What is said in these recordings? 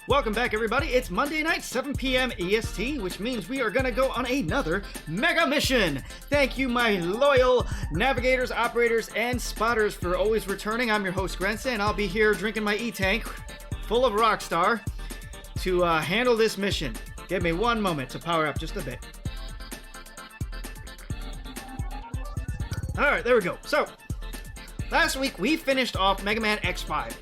Welcome back, everybody. It's Monday night, 7 p.m. EST, which means we are going to go on another mega mission. Thank you, my loyal navigators, operators, and spotters for always returning. I'm your host, Grencye, and I'll be here drinking my E-Tank full of Rockstar to handle this mission. Give me one moment to power up just a bit. Alright, there we go. So, last week we finished off Mega Man X5.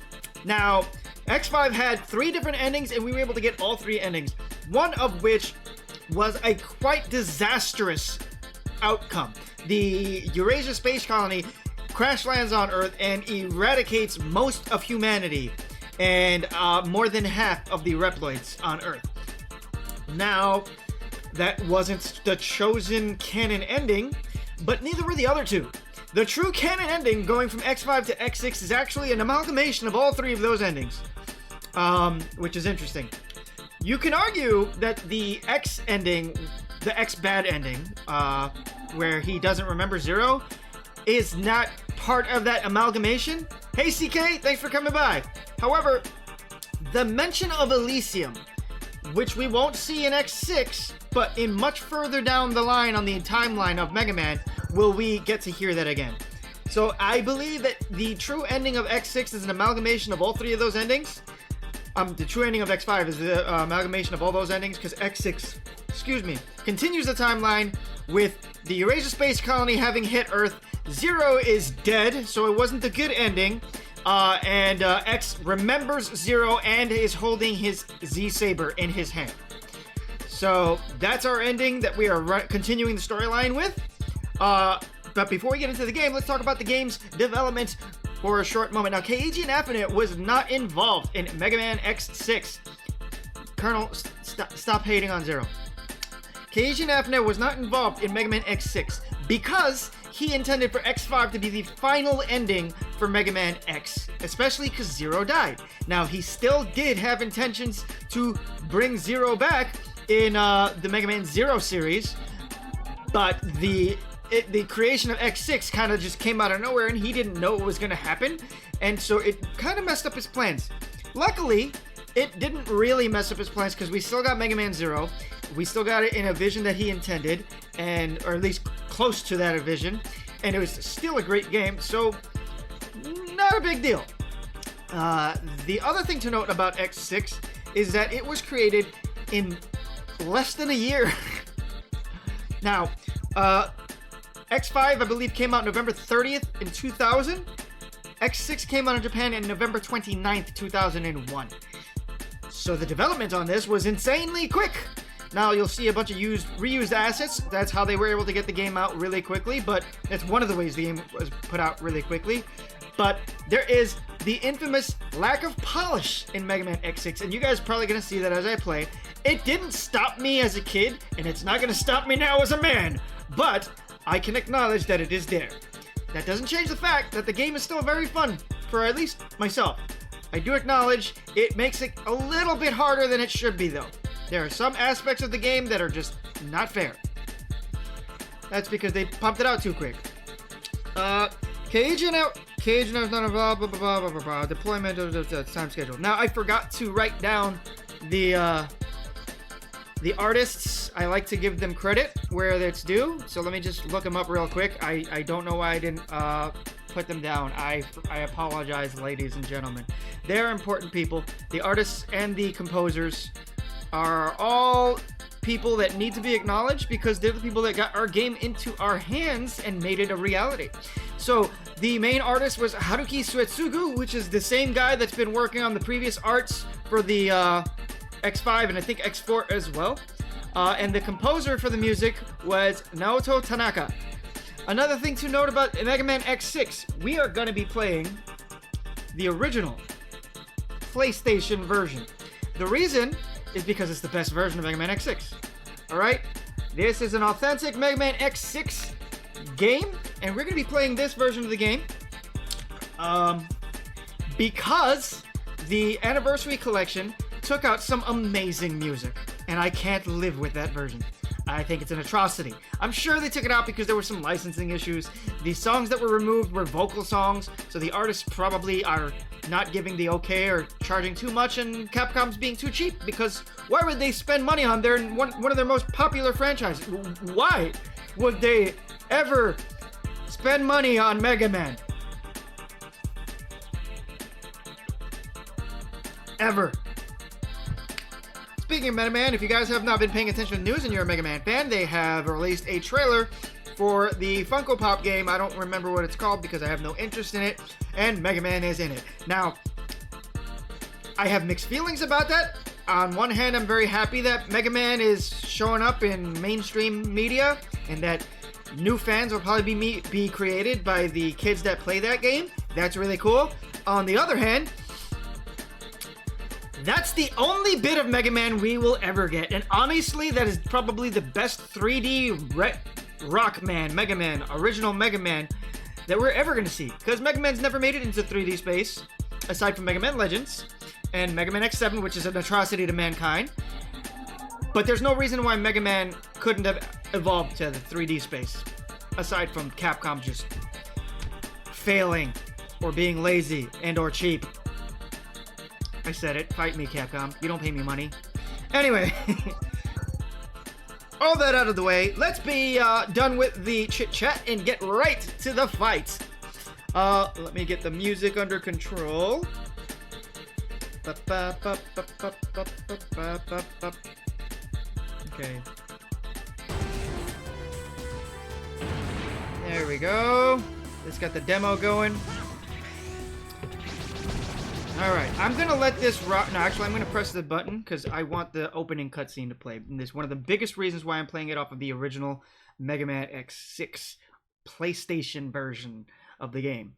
Now, X5 had 3 different endings, and we were able to get all 3 endings. One of which was a quite disastrous outcome. The Eurasia Space Colony crash lands on Earth and eradicates most of humanity and more than half of the Reploids on Earth. Now, that wasn't the chosen canon ending, but neither were the other 2. The true canon ending, going from X5 to X6, is actually an amalgamation of all 3 of those endings, which is interesting. You can argue that the X ending, the X bad ending, where he doesn't remember Zero, is not part of that amalgamation. Hey CK, thanks for coming by. However, the mention of Elysium, which we won't see in X6, but in much further down the line on the timeline of Mega Man, will we get to hear that again. So I believe that the true ending of X6 is an amalgamation of all 3 of those endings. The true ending of X5 is the amalgamation of all those endings, because X6, continues the timeline with the Eurasia Space Colony having hit Earth. Zero is dead, so it wasn't a good ending. And X remembers Zero and is holding his Z-Saber in his hand. So that's our ending that we are continuing the storyline with. But before we get into the game, let's talk about the game's development for a short moment. Now, Keiji Inafune was not involved in Mega Man X6. Colonel, stop hating on Zero. Keiji Inafune was not involved in Mega Man X6 because he intended for X5 to be the final ending for Mega Man X, especially because Zero died. Now, he still did have intentions to bring Zero back in the Mega Man Zero series, but the creation of X6 kind of just came out of nowhere, and he didn't know what was going to happen, and so it kind of messed up his plans. Luckily, it didn't really mess up his plans, because we still got Mega Man Zero. We still got it in a vision that he intended, or at least close to that vision, and it was still a great game, so not a big deal. The other thing to note about X6 is that it was created in less than a year. Now, X5, I believe, came out November 30th in 2000. X6 came out in Japan in November 29th, 2001. So the development on this was insanely quick. Now you'll see a bunch of reused assets. That's how they were able to get the game out really quickly, but that's one of the ways the game was put out really quickly. But there is the infamous lack of polish in Mega Man X6, and you guys are probably going to see that as I play. It didn't stop me as a kid, and it's not going to stop me now as a man, but I can acknowledge that it is there. That doesn't change the fact that the game is still very fun, for at least myself. I do acknowledge it makes it a little bit harder than it should be, though. There are some aspects of the game that are just not fair. That's because they pumped it out too quick. Cage not a blah blah blah blah blah. Deployment of the time schedule. Now I forgot to write down the artists. I like to give them credit where it's due. So let me just look them up real quick. I don't know why I didn't put them down. I apologize, ladies and gentlemen. They're important people. The artists and the composers are all people that need to be acknowledged because they're the people that got our game into our hands and made it a reality. So the main artist was Haruki Suetsugu, which is the same guy that's been working on the previous arts for the X5 and I think X4 as well. And the composer for the music was Naoto Tanaka. Another thing to note about Mega Man X6, we are going to be playing the original PlayStation version. The reason is because it's the best version of Mega Man X6. Alright? This is an authentic Mega Man X6 game, and we're going to be playing this version of the game because the Anniversary Collection took out some amazing music, and I can't live with that version. I think it's an atrocity. I'm sure they took it out because there were some licensing issues. The songs that were removed were vocal songs, so the artists probably are not giving the okay or charging too much, and Capcom's being too cheap, because why would they spend money on one of their most popular franchises? Why would they ever spend money on Mega Man? Ever. Speaking of Mega Man, if you guys have not been paying attention to the news and you're a Mega Man fan, they have released a trailer for the Funko Pop game. I don't remember what it's called because I have no interest in it, and Mega Man is in it. Now, I have mixed feelings about that. On one hand, I'm very happy that Mega Man is showing up in mainstream media, and that new fans will probably be created by the kids that play that game. That's really cool. On the other hand, that's the only bit of Mega Man we will ever get, and honestly, that is probably the best 3D Rockman, Mega Man, original Mega Man that we're ever going to see, because Mega Man's never made it into 3D space, aside from Mega Man Legends, and Mega Man X7, which is an atrocity to mankind, but there's no reason why Mega Man couldn't have evolved to the 3D space, aside from Capcom just failing, or being lazy, and or cheap. I said it. Fight me, Capcom. You don't pay me money. Anyway, all that out of the way, let's be done with the chit-chat and get right to the fight. Let me get the music under control. Okay. There we go. It's got the demo going. Alright, I'm gonna let this rock. No, actually, I'm gonna press the button because I want the opening cutscene to play. And this is one of the biggest reasons why I'm playing it off of the original Mega Man X6 PlayStation version of the game.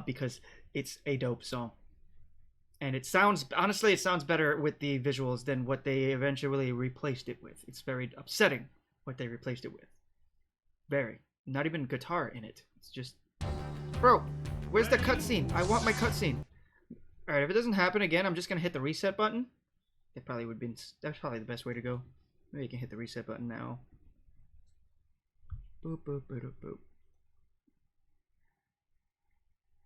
Because it's a dope song. And it sounds, honestly, it sounds better with the visuals than what they eventually replaced it with. It's very upsetting what they replaced it with. Very. Not even guitar in it. It's just. Bro, where's the cutscene? I want my cutscene. Alright, if it doesn't happen again, I'm just going to hit the reset button. That probably would be, that's probably the best way to go. Maybe you can hit the reset button now. Boop, boop, boop, boop, boop.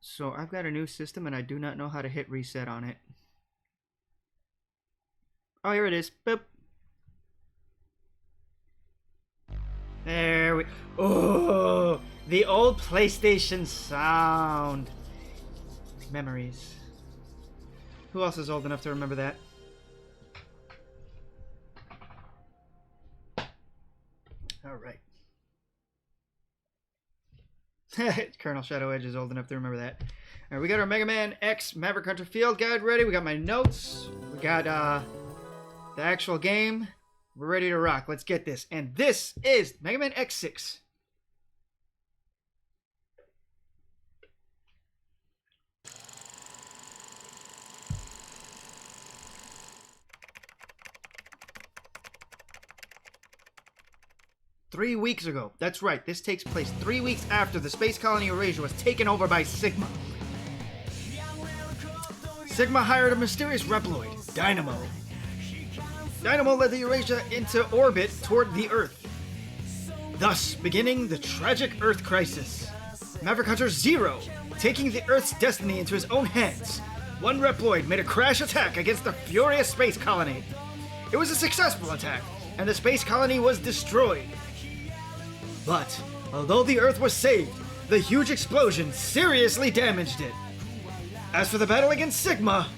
So I've got a new system and I do not know how to hit reset on it. Oh, here it is. Boop. There we... Oh, the old PlayStation sound. Memories. Who else is old enough to remember that? Alright. Colonel Shadow Edge is old enough to remember that. Alright, we got our Mega Man X Maverick Hunter Field Guide ready. We got my notes. We got the actual game. We're ready to rock. Let's get this. And this is Mega Man X6. Three weeks ago. That's right. This takes place 3 weeks after the space colony Eurasia was taken over by Sigma. Sigma hired a mysterious Reploid, Dynamo. Dynamo led the Eurasia into orbit toward the Earth, thus beginning the tragic Earth crisis. Maverick Hunter Zero, taking the Earth's destiny into his own hands. One Reploid made a crash attack against the furious space colony. It was a successful attack, and the space colony was destroyed. But, although the Earth was saved, the huge explosion seriously damaged it. As for the battle against Sigma...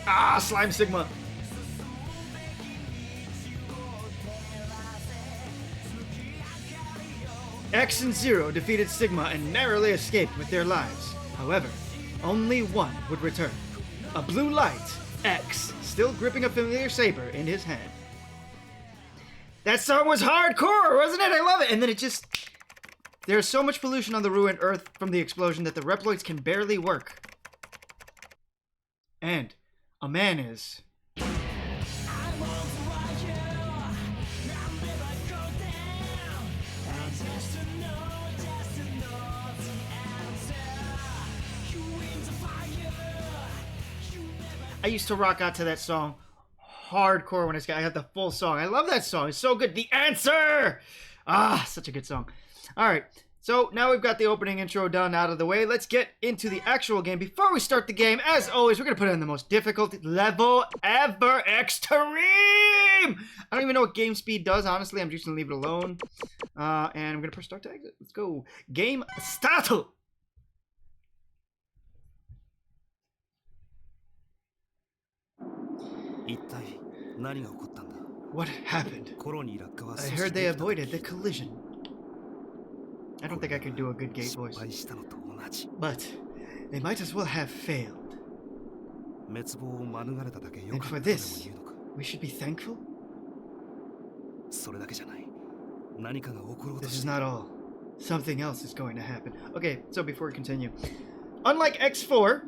Ah, Slime Sigma! X and Zero defeated Sigma and narrowly escaped with their lives. However, only one would return. A blue light, X, still gripping a familiar saber in his hand. That song was hardcore, wasn't it? I love it! And then it just... There's so much pollution on the ruined Earth from the explosion that the Reploids can barely work. And a man is... used to rock out to that song hardcore when I got the full song. I love that song. It's so good. The Answer! Ah, such a good song. Alright, so now we've got the opening intro done out of the way. Let's get into the actual game. Before we start the game, as always, we're going to put it in the most difficult level ever. Extreme! I don't even know what game speed does, honestly. I'm just going to leave it alone. And I'm going to press start to exit. Let's go. Game start! What happened? I heard they avoided the collision. I don't think I could do a good gate voice. But they might as well have failed. And for this, we should be thankful? This is not all. Something else is going to happen. Okay, so before we continue. Unlike X4,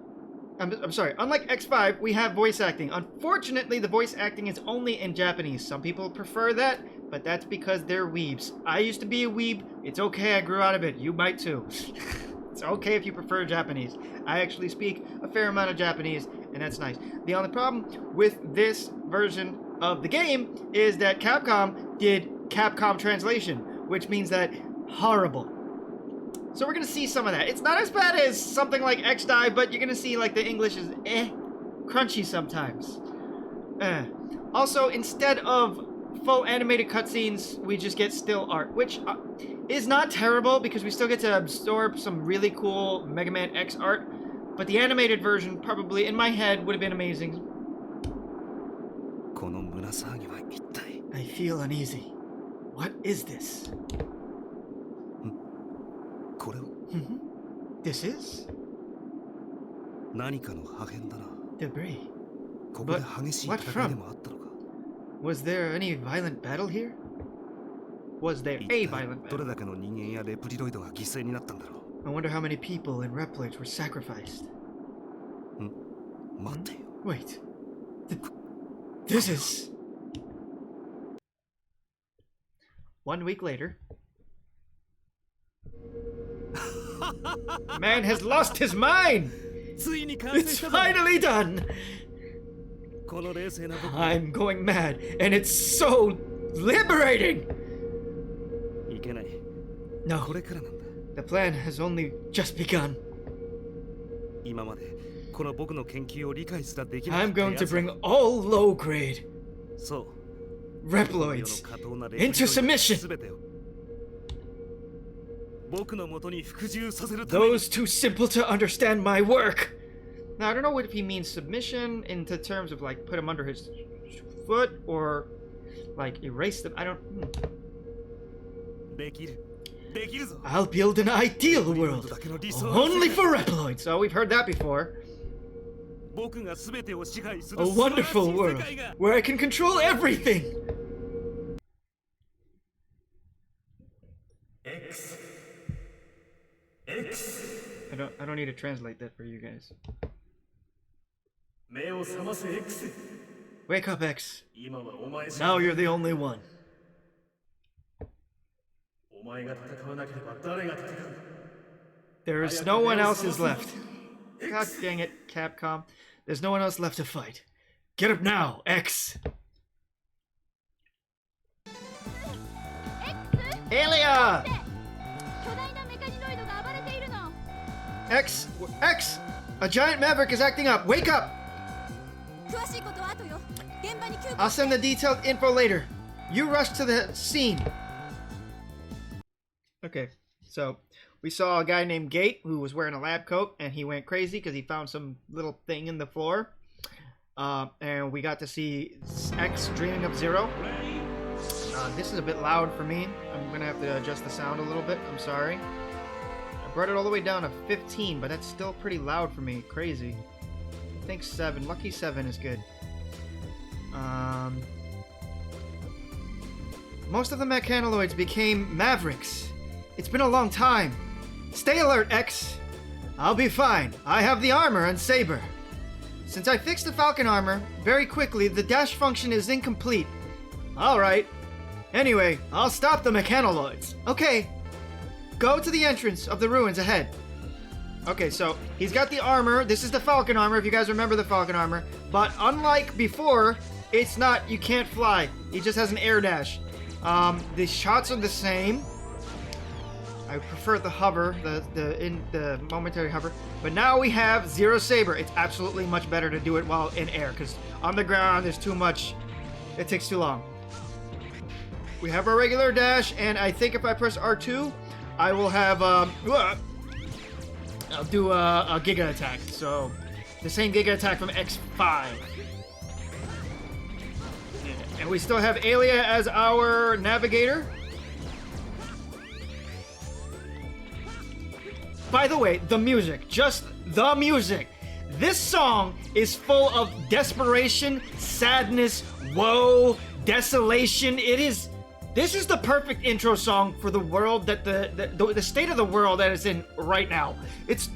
I'm sorry, unlike X5, we have voice acting. Unfortunately, the voice acting is only in Japanese. Some people prefer that, but that's because they're weebs. I used to be a weeb. It's okay, I grew out of it. You might too. It's okay if you prefer Japanese. I actually speak a fair amount of Japanese, and that's nice. The only problem with this version of the game is that Capcom did Capcom translation, which means that horrible. So we're going to see some of that. It's not as bad as something like XDive, but you're going to see like the English is crunchy sometimes. Also, instead of full animated cutscenes, we just get still art, which is not terrible because we still get to absorb some really cool Mega Man X art. But the animated version probably, in my head, would have been amazing. I feel uneasy. What is this? This is? Debris. But what from? Was there any violent battle here? Was there a violent battle? I wonder how many people and Reploids were sacrificed. Wait. This is... 1 week later. Man has lost his mind! It's finally done! I'm going mad, and it's so liberating! No, the plan has only just begun. I'm going to bring all low-grade Reploids into submission! Those too simple to understand my work! Now, I don't know if he means submission into terms of, like, put him under his foot, or, like, erase them. I don't... I'll build an ideal world, only for Reploids. So we've heard that before. A wonderful world, where I can control everything! I don't need to translate that for you guys. Wake up, X. Now you're the only one. There's no one else is left. God dang it, Capcom. There's no one else left to fight. Get up now, X. Alia! X! A giant maverick is acting up! Wake up! I'll send the detailed info later. You rush to the scene. Okay, so we saw a guy named Gate who was wearing a lab coat, and he went crazy because he found some little thing in the floor. And we got to see X dreaming of Zero. This is a bit loud for me. I'm going to have to adjust the sound a little bit. I'm sorry. I brought it all the way down to 15, but that's still pretty loud for me. Crazy. I think 7. Lucky 7 is good. Most of the mechanoids became mavericks. It's been a long time. Stay alert, X. I'll be fine. I have the armor and saber. Since I fixed the Falcon armor, very quickly, the dash function is incomplete. Alright. Anyway, I'll stop the mechanoids. Okay. Go to the entrance of the ruins ahead. Okay, so he's got the armor. This is the Falcon armor, if you guys remember the Falcon armor. But unlike before, it's not, you can't fly. He just has an air dash. The shots are the same. I prefer the hover, the momentary hover. But now we have Zero Saber. It's absolutely much better to do it while in air, because on the ground there's too much. It takes too long. We have our regular dash, and I think if I press R2, I will have I'll do a Giga Attack. So the same Giga Attack from X5. And we still have Aelia as our navigator. By the way, the music, just the music. This song is full of desperation, sadness, woe, desolation. This is the perfect intro song for the world that the state of the world that it's in right now. It's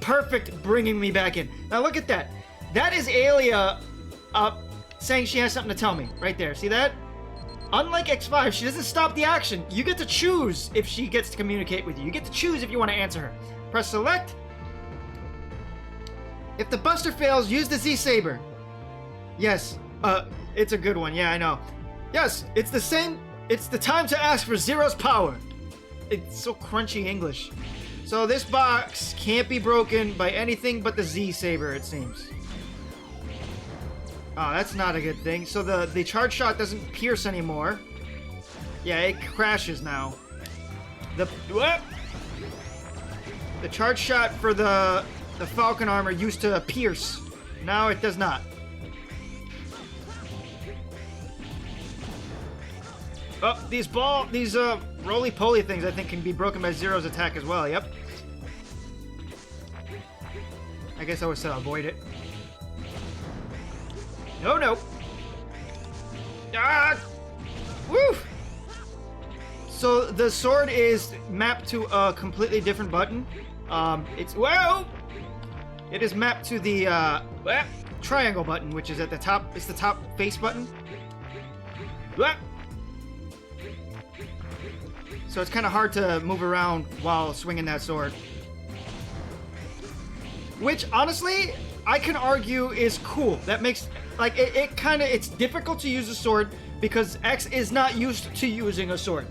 perfect bringing me back in. Now look at that. That is Aelia saying she has something to tell me right there. See that? Unlike X5, she doesn't stop the action. You get to choose if she gets to communicate with you. You get to choose if you want to answer her. Press select. If the buster fails, use the Z Saber. Yes, it's a good one. Yeah, I know. Yes, it's the same. It's the time to ask for Zero's power. It's so crunchy English. So this box can't be broken by anything but the Z Saber, it seems. Oh, that's not a good thing. So the charge shot doesn't pierce anymore. Yeah, it crashes now. The charge shot for the Falcon armor used to pierce. Now it does not. Oh, these roly-poly things I think can be broken by Zero's attack as well. Yep. I guess I would say avoid it. No. Ah! Woo! So the sword is mapped to a completely different button. It is mapped to the triangle button, which is at the top. It's the top face button. So it's kind of hard to move around while swinging that sword. Which, honestly, I can argue is cool. That makes... Like, it's difficult to use a sword because X is not used to using a sword.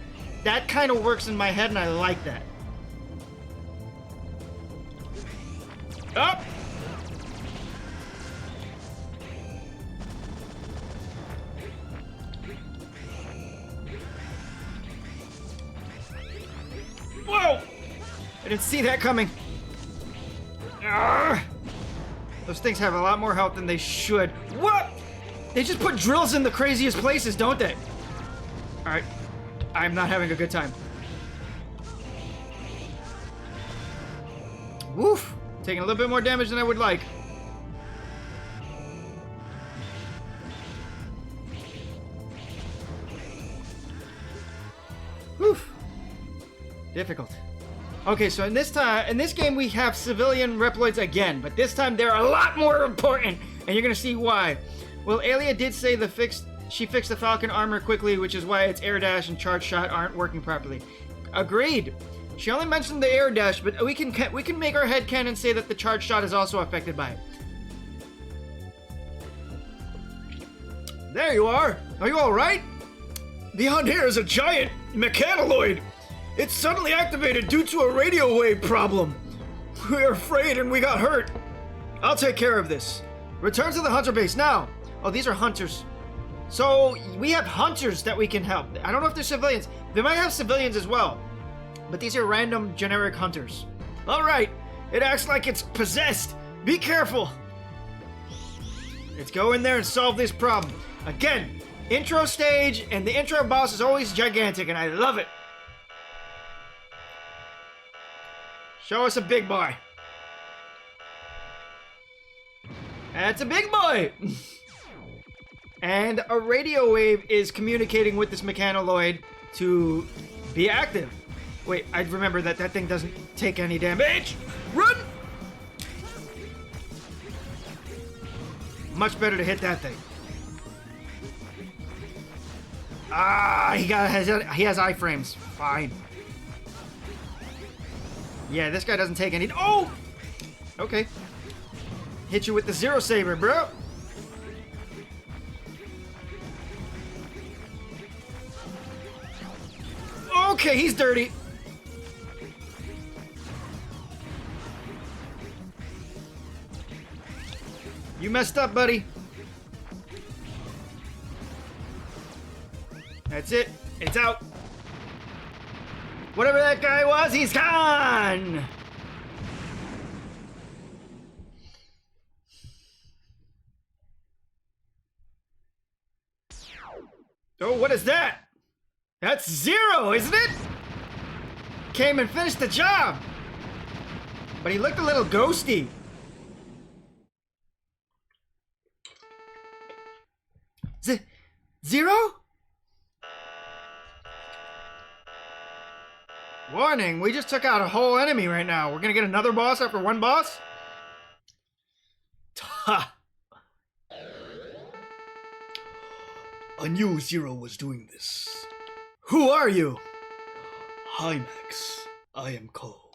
That kind of works in my head, and I like that. Up! Whoa! I didn't see that coming. Arrgh! Those things have a lot more health than they should. What? They just put drills in the craziest places, don't they? Alright. I'm not having a good time. Woof! Taking a little bit more damage than I would like. Woof! Difficult. Okay, so in this game we have civilian Reploids again, but this time they're a lot more important, and you're gonna see why. Well, Aelia did say she fixed the Falcon armor quickly, which is why its air dash and charge shot aren't working properly. Agreed. She only mentioned the air dash, but we can make our headcanon say that the charge shot is also affected by it. There you are. Are you all right? Beyond here is a giant mechanoid. It's suddenly activated due to a radio wave problem. We're afraid and we got hurt. I'll take care of this. Return to the hunter base now. Oh, these are hunters. So we have hunters that we can help. I don't know if they're civilians. They might have civilians as well. But these are random generic hunters. All right. It acts like it's possessed. Be careful. Let's go in there and solve this problem. Again, intro stage, and the intro boss is always gigantic, and I love it. Show us a big boy. That's a big boy! And a radio wave is communicating with this mechanoid to be active. Wait, I remember that thing doesn't take any damage. Run! Much better to hit that thing. Ah, he has iframes. Fine. Yeah, this guy doesn't take any. Oh! Okay. Hit you with the Zero Saber, bro. Okay, he's dirty. You messed up, buddy. That's it. It's out. Whatever that guy was, he's gone! Oh, what is that? That's Zero, isn't it? Came and finished the job. But he looked a little ghosty. Zero? Warning, we just took out a whole enemy right now. We're gonna get another boss after one boss? Ha! I knew Zero was doing this. Who are you? Hi, Max. I am Cole.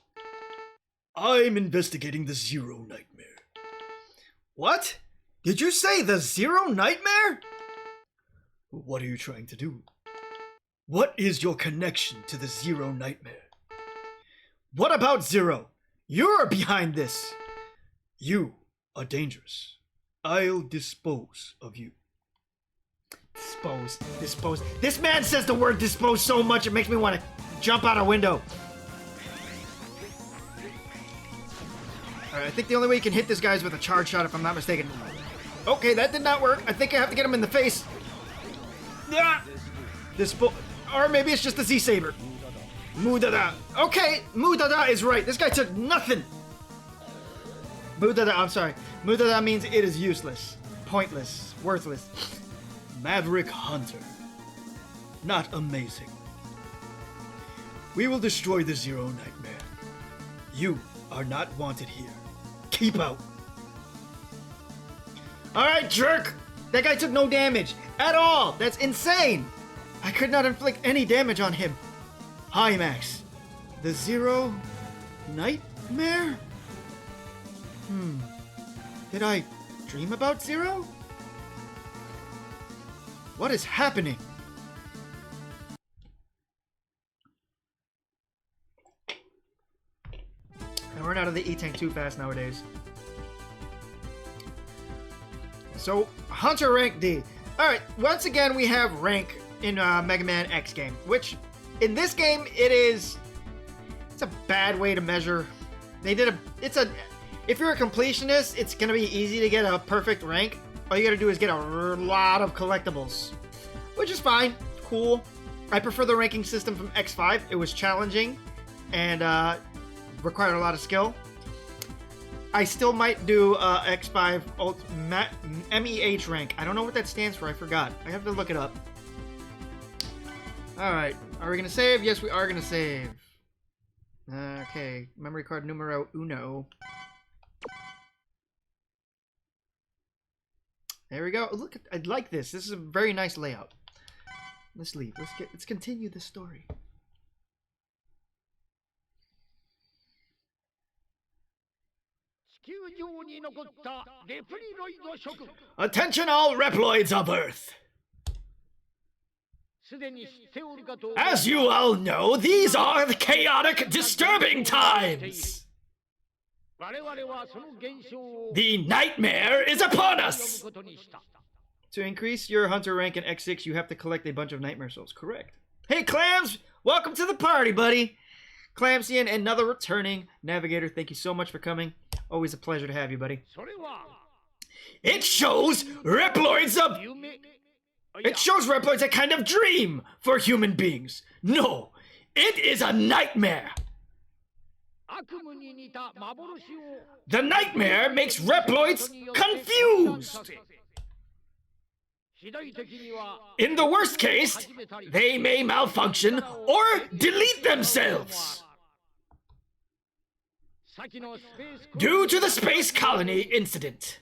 I'm investigating the Zero Nightmare. What? Did you say the Zero Nightmare? What are you trying to do? What is your connection to the Zero Nightmare? What about Zero? You're behind this. You are dangerous. I'll dispose of you. Dispose. This man says the word dispose so much it makes me want to jump out a window. Alright, I think the only way you can hit this guy is with a charge shot if I'm not mistaken. Okay, that did not work. I think I have to get him in the face. Ah! Or maybe it's just the Z-Saber. Mudada. Okay, Mudada is right. This guy took nothing. Mudada, I'm sorry. Mudada means it is useless, pointless, worthless. Maverick Hunter. Not amazing. We will destroy the Zero Nightmare. You are not wanted here. Keep out. Alright, jerk! That guy took no damage at all. That's insane. I could not inflict any damage on him. Hi, Max. The Zero Nightmare? Did I dream about Zero? What is happening? I run out of the E-Tank too fast nowadays. So, Hunter rank D. Alright, once again we have rank in Mega Man X game, which in this game it's a bad way to measure. If you're a completionist, it's gonna be easy to get a perfect rank. All you gotta do is get a lot of collectibles, which is fine, cool. I prefer the ranking system from X5. It was challenging and required a lot of skill. I still might do X5 MEH rank. I don't know what that stands for. I forgot. I have to look it up. Alright. Are we going to save? Yes, we are going to save. Okay. Memory card numero uno. There we go. Look, I like this. This is a very nice layout. Let's leave. Let's continue the story. Attention all Reploids of Earth! As you all know, these are the chaotic, disturbing times! The nightmare is upon us! To increase your hunter rank in X6, you have to collect a bunch of nightmare souls. Correct. Hey, Clams! Welcome to the party, buddy! Clamsian, another returning navigator. Thank you so much for coming. Always a pleasure to have you, buddy. It shows Reploids a kind of dream for human beings. No, it is a nightmare. The nightmare makes Reploids confused. In the worst case, they may malfunction or delete themselves. Due to the space colony incident,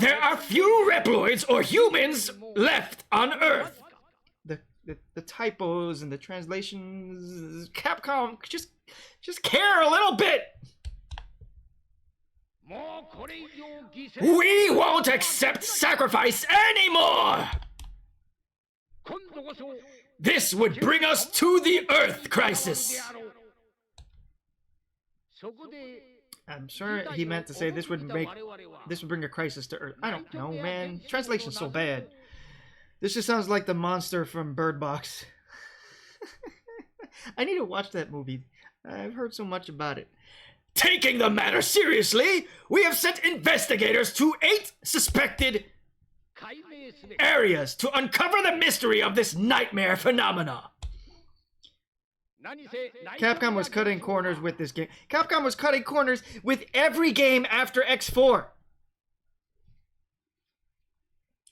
there are few Reploids or humans left on Earth. the typos and the translations. Capcom, just care a little bit. We won't accept sacrifice anymore. This would bring us to the Earth crisis. I'm sure he meant to say this would bring a crisis to Earth. I don't know, man. Translation's so bad. This just sounds like the monster from Bird Box. I need to watch that movie. I've heard so much about it. Taking the matter seriously, we have sent investigators to 8 suspected areas to uncover the mystery of this nightmare phenomena. Capcom was cutting corners with this game. Capcom was cutting corners with every game after X4.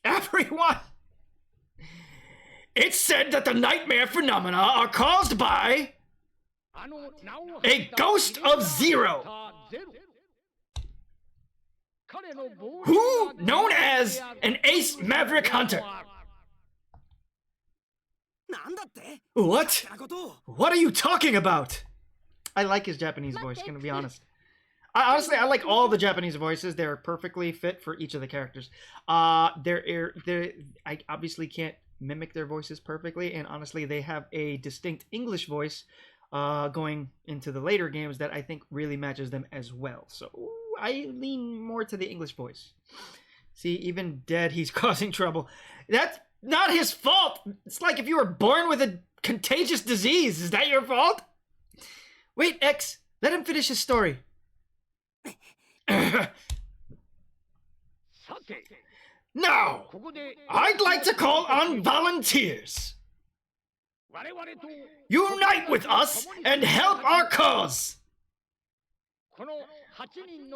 Everyone! It's said that the nightmare phenomena are caused by a ghost of Zero, who known as an ace maverick hunter. What? What are you talking about? I like his Japanese voice, gonna be honest. Honestly, I like all the Japanese voices. They're perfectly fit for each of the characters. I obviously can't mimic their voices perfectly, and honestly, they have a distinct English voice going into the later games that I think really matches them as well. So I lean more to the English voice. See, even dead, he's causing trouble. That's not his fault. It's like if you were born with a contagious disease. Is that your fault? Wait, X, let him finish his story. Now, I'd like to call on volunteers. Unite with us and help our cause.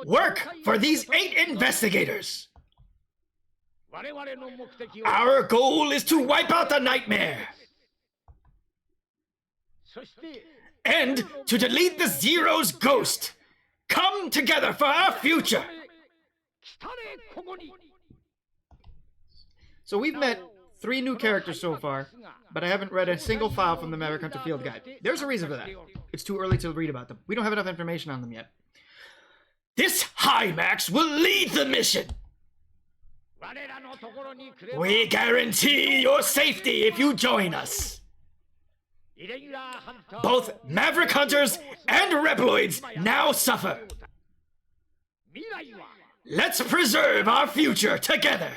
Work for these 8 investigators. Our goal is to wipe out the nightmare and to delete the Zero's ghost. Come together for our future. So we've met 3 new characters so far, but I haven't read a single file from the Maverick Hunter Field Guide. There's a reason for that. It's too early to read about them. We don't have enough information on them yet. This Hymax will lead the mission. We guarantee your safety if you join us. Both Maverick Hunters and Reploids now suffer. Let's preserve our future together.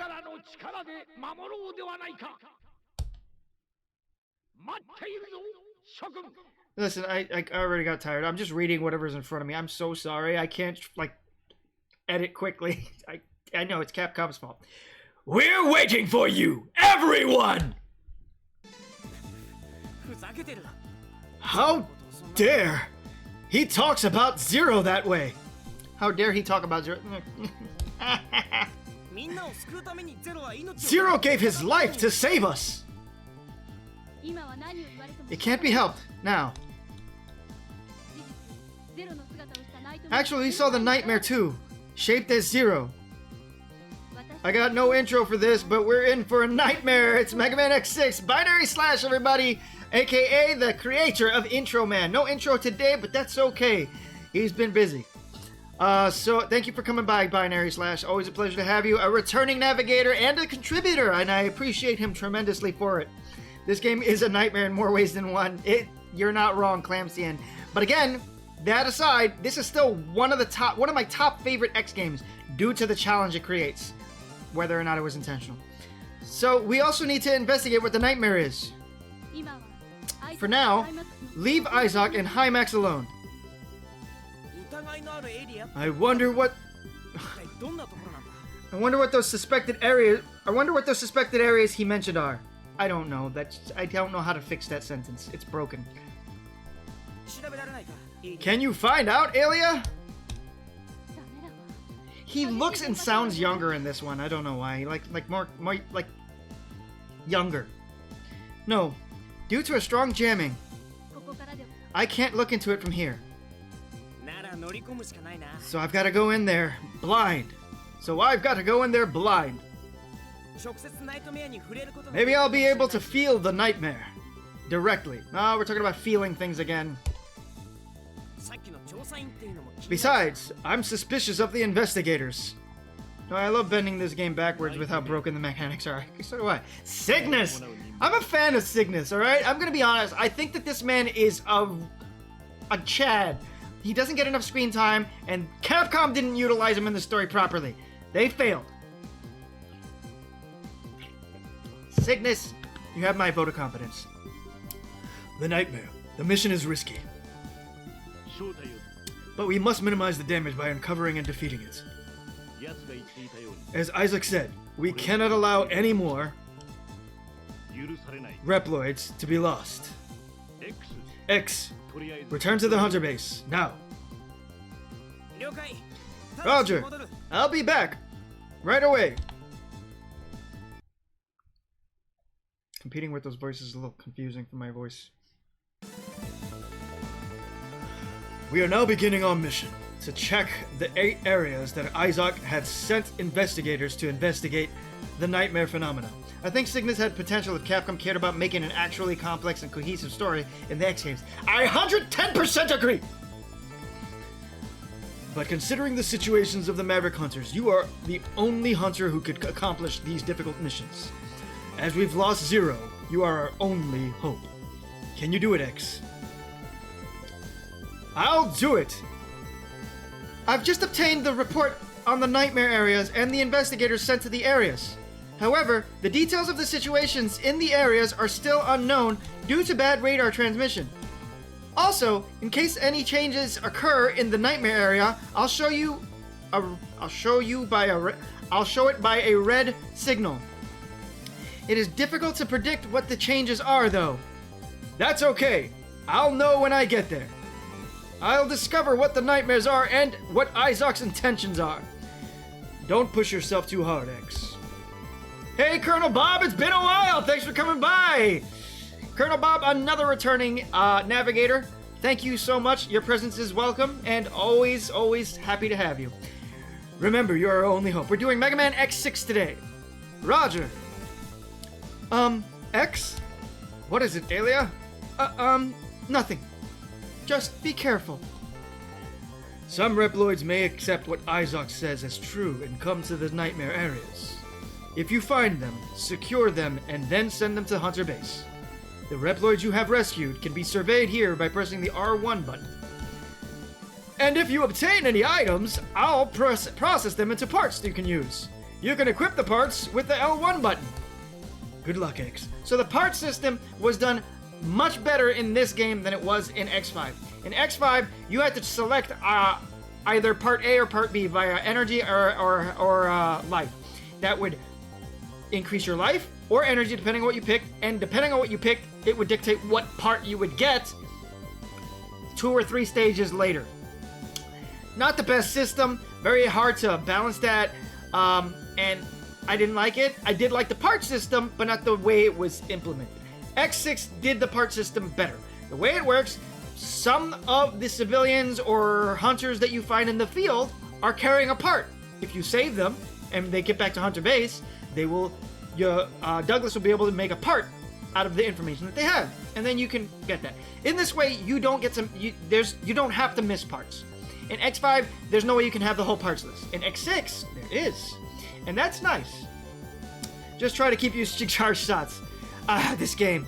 Listen, I already got tired. I'm just reading whatever's in front of me. I'm so sorry. I can't, like, edit quickly. I know, it's Capcom's fault. We're waiting for you, everyone! How dare he talks about Zero that way? How dare he talk about Zero? Zero gave his life to save us! It can't be helped, now. Actually, we saw the nightmare too, shaped as Zero. I got no intro for this, but we're in for a nightmare. It's Mega Man X6, Binary Slash, everybody, aka the creator of Intro Man. No intro today, but that's okay. He's been busy. So thank you for coming by, Binary Slash. Always a pleasure to have you. A returning navigator and a contributor, and I appreciate him tremendously for it. This game is a nightmare in more ways than one. You're not wrong, Clamsian. But again, that aside, this is still one of my top favorite X games due to the challenge it creates, whether or not it was intentional. So we also need to investigate what the nightmare is. For now, leave Isaac and Hymax alone. I wonder what those suspected areas he mentioned are. I don't know. I don't know how to fix that sentence. It's broken. Can you find out, Alia? He looks and sounds younger in this one. I don't know why. Like more like younger. No, due to a strong jamming. I can't look into it from here. So I've got to go in there blind. Maybe I'll be able to feel the nightmare directly. No, we're talking about feeling things again. Besides, I'm suspicious of the investigators. No, I love bending this game backwards with how broken the mechanics are. So do I. Cygnus! I'm a fan of Cygnus, alright? I'm gonna be honest. I think that this man is a Chad. He doesn't get enough screen time, and Capcom didn't utilize him in the story properly. They failed. Cygnus, you have my vote of confidence. The nightmare. The mission is risky. But we must minimize the damage by uncovering and defeating it. As Isaac said, we cannot allow any more Reploids to be lost. X, return to the hunter base, now. Roger, I'll be back right away. Competing with those voices is a little confusing for my voice. We are now beginning our mission to check the 8 areas that Isaac had sent investigators to investigate the nightmare phenomena. I think Cygnus had potential if Capcom cared about making an actually complex and cohesive story in the X games. I 110% agree! But considering the situations of the Maverick Hunters, you are the only hunter who could accomplish these difficult missions. As we've lost Zero, you are our only hope. Can you do it, X? I'll do it! I've just obtained the report on the nightmare areas and the investigators sent to the areas. However, the details of the situations in the areas are still unknown due to bad radar transmission. Also, in case any changes occur in the nightmare area, I'll show it by a red signal. It is difficult to predict what the changes are, though. That's okay. I'll know when I get there. I'll discover what the nightmares are and what Isaac's intentions are. Don't push yourself too hard, X. Hey, Colonel Bob, it's been a while. Thanks for coming by. Colonel Bob, another returning navigator. Thank you so much. Your presence is welcome and always, always happy to have you. Remember, you're our only hope. We're doing Mega Man X6 today. Roger. X? What is it, Dahlia? Nothing. Just be careful. Some Reploids may accept what Isaac says as true and come to the nightmare areas. If you find them, secure them, and then send them to Hunter Base. The Reploids you have rescued can be surveyed here by pressing the R1 button. And if you obtain any items, I'll process them into parts you can use. You can equip the parts with the L1 button. Good luck, X. So the part system was done much better in this game than it was in X5. In X5, you had to select either Part A or Part B via energy or life. That would increase your life or energy depending on what you picked, and depending on what you picked, it would dictate what part you would get 2 or 3 stages later. Not the best system, very hard to balance that, and I didn't like it. I did like the part system, but not the way it was implemented. X6 did the part system better. The way it works, some of the civilians or hunters that you find in the field are carrying a part. If you save them and they get back to Hunter Base, they will, Douglas will be able to make a part out of the information that they have, and then you can get that. In this way, you don't get you don't have to miss parts. In X5, there's no way you can have the whole parts list. In X6, there is, and that's nice. Just try to keep using charge shots. This game.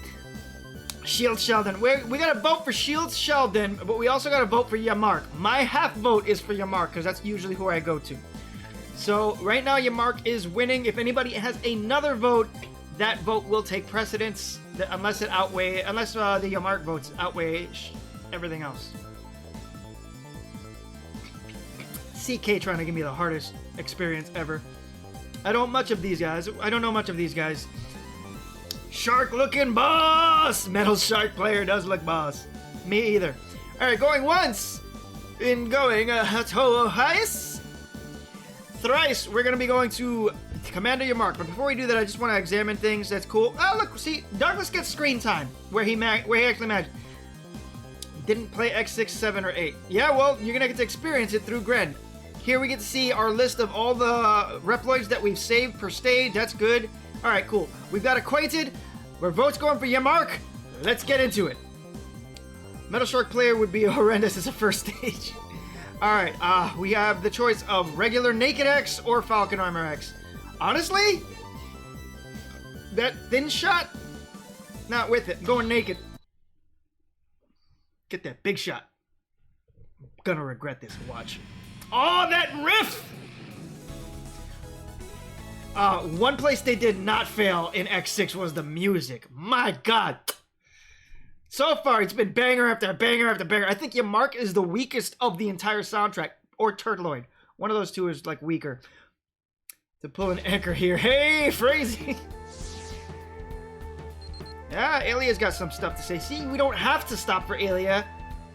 Shield Sheldon. We gotta vote for Shield Sheldon, but we also gotta vote for Yamark. My half vote is for Yamark, because that's usually who I go to. So, right now, Yamark is winning. If anybody has another vote, that vote will take precedence, unless the Yamark votes outweigh everything else. CK trying to give me the hardest experience ever. I don't know much of these guys. Shark-looking boss! Metal Shark player does look boss. Me either. Alright, going once. Going twice. Thrice, we're going to be going to Commander Yamark. But before we do that, I just want to examine things. That's cool. Oh, look, see, Douglas gets screen time, where he actually managed. Didn't play X6, 7, or 8. Yeah, well, you're going to get to experience it through Gren. Here we get to see our list of all the Reploids that we've saved per stage. That's good. All right, cool. We've got acquainted. Where votes going for Yamark. Let's get into it. Metal Shark player would be horrendous as a first stage. All right, we have the choice of regular Naked X or Falcon Armor X. Honestly, that thin shot, not with it. I'm going naked. Get that big shot. I'm gonna regret this. Watch. Oh, that riff! One place they did not fail in X6 was the music. My God. So far, it's been banger after banger after banger. I think Yamark is the weakest of the entire soundtrack. Or Turtloid. One of those two is, like, weaker. To pull an anchor here. Hey, Frazee! Yeah, Alia's got some stuff to say. See, we don't have to stop for Alia,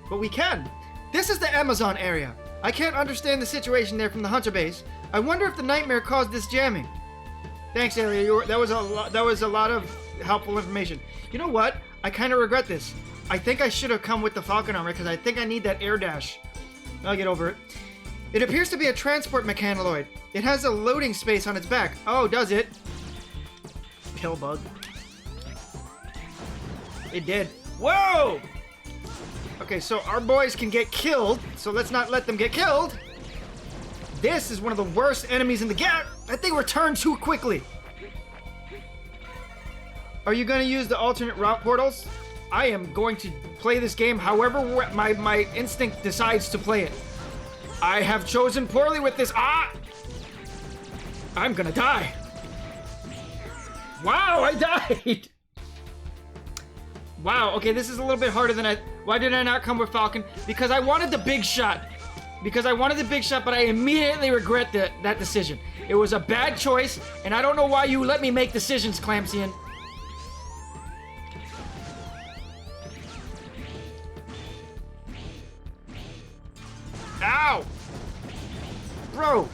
but we can. This is the Amazon area. I can't understand the situation there from the Hunter base. I wonder if the nightmare caused this jamming. Thanks, Alia. That was a lot of helpful information. You know what? I kind of regret this. I think I should have come with the Falcon Armor because I think I need that air dash. I'll get over it. It appears to be a transport mechanoloid. It has a loading space on its back. Oh, does it? Pillbug. It did. Whoa! Okay, so our boys can get killed, so let's not let them get killed. This is one of the worst enemies in the game. I think we're turned too quickly. Are you going to use the alternate route portals? I am going to play this game however my instinct decides to play it. I have chosen poorly with this. I'm gonna die. Wow, I died. Wow, okay, this is a little bit harder than I... Why did I not come with Falcon? Because I wanted the big shot. But I immediately regret that decision. It was a bad choice, and I don't know why you let me make decisions, Clamsian. Ow! Bro!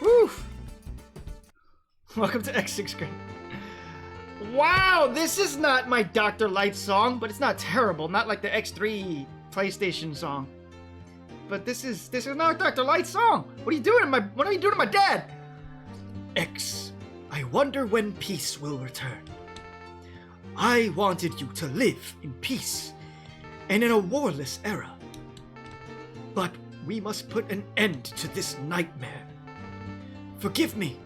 Woo! Welcome to X6 Grand. Wow, this is not my Dr. Light song, but it's not terrible. Not like the X3 PlayStation song. But this is not Dr. Light's song. What are you doing to my dad? X, I wonder when peace will return. I wanted you to live in peace and in a warless era. But we must put an end to this nightmare. Forgive me.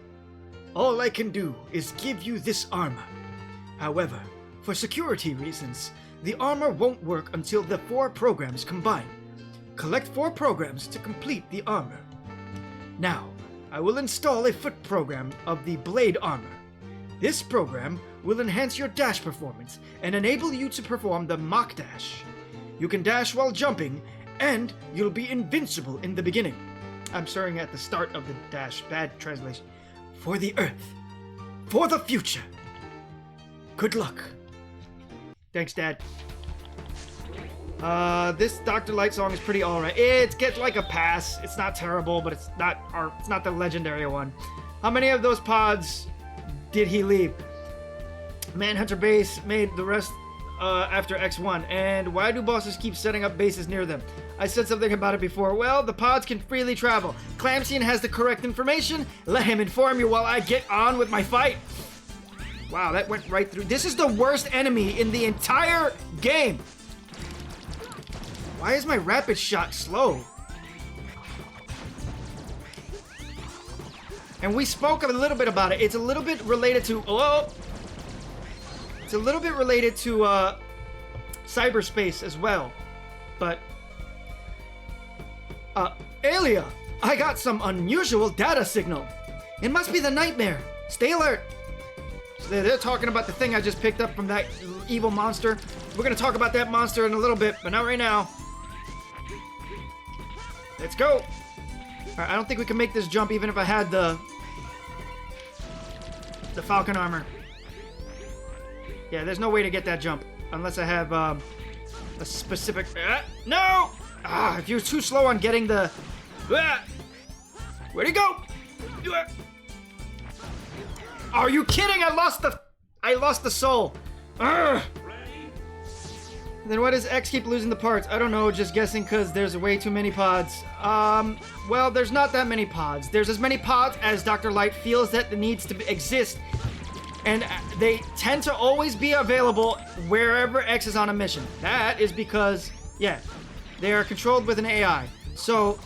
All I can do is give you this armor. However, for security reasons, the armor won't work until the 4 programs combine. Collect 4 programs to complete the armor. Now, I will install a foot program of the blade armor. This program will enhance your dash performance and enable you to perform the mock dash. You can dash while jumping, and you'll be invincible in the beginning. I'm starting at the start of the dash. Bad translation. For the Earth. For the future. Good luck. Thanks, Dad. This Dr. Light song is pretty alright. It gets like a pass. It's not terrible, but it's not the legendary one. How many of those pods did he leave? Manhunter base made the rest after X1. And why do bosses keep setting up bases near them? I said something about it before. Well, the pods can freely travel. Clamsian has the correct information. Let him inform you while I get on with my fight. Wow, that went right through. This is the worst enemy in the entire game. Why is my rapid shot slow? And we spoke a little bit about it. It's a little bit related to... Oh! It's a little bit related to cyberspace as well. But... Alia! I got some unusual data signal. It must be the nightmare. Stay alert. So they're talking about the thing I just picked up from that evil monster. We're gonna talk about that monster in a little bit, but not right now. Let's go. Alright, I don't think we can make this jump even if I had the Falcon armor. Yeah, there's no way to get that jump unless I have a specific... no! If you're too slow on getting the... where'd he go? Are you kidding? I lost the soul. Then why does X keep losing the parts? I don't know, just guessing because there's way too many pods. Well, there's not that many pods. There's as many pods as Dr. Light feels that it needs to exist. And they tend to always be available wherever X is on a mission. That is because, yeah, they are controlled with an AI. So,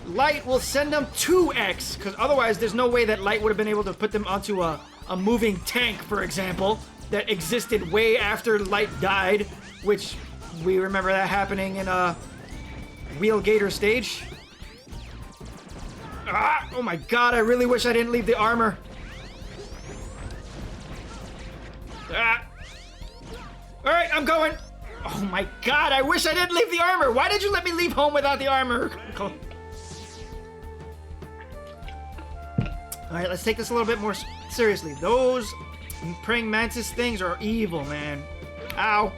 Light will send them to X, because otherwise there's no way that Light would have been able to put them onto a moving tank, for example, that existed way after Light died, which we remember that happening in Wheel Gator stage. Ah, oh my god, I really wish I didn't leave the armor. Ah. Alright, I'm going. Oh my god, I wish I didn't leave the armor. Why did you let me leave home without the armor? Alright, let's take this a little bit more seriously. Those praying mantis things are evil, man. Ow.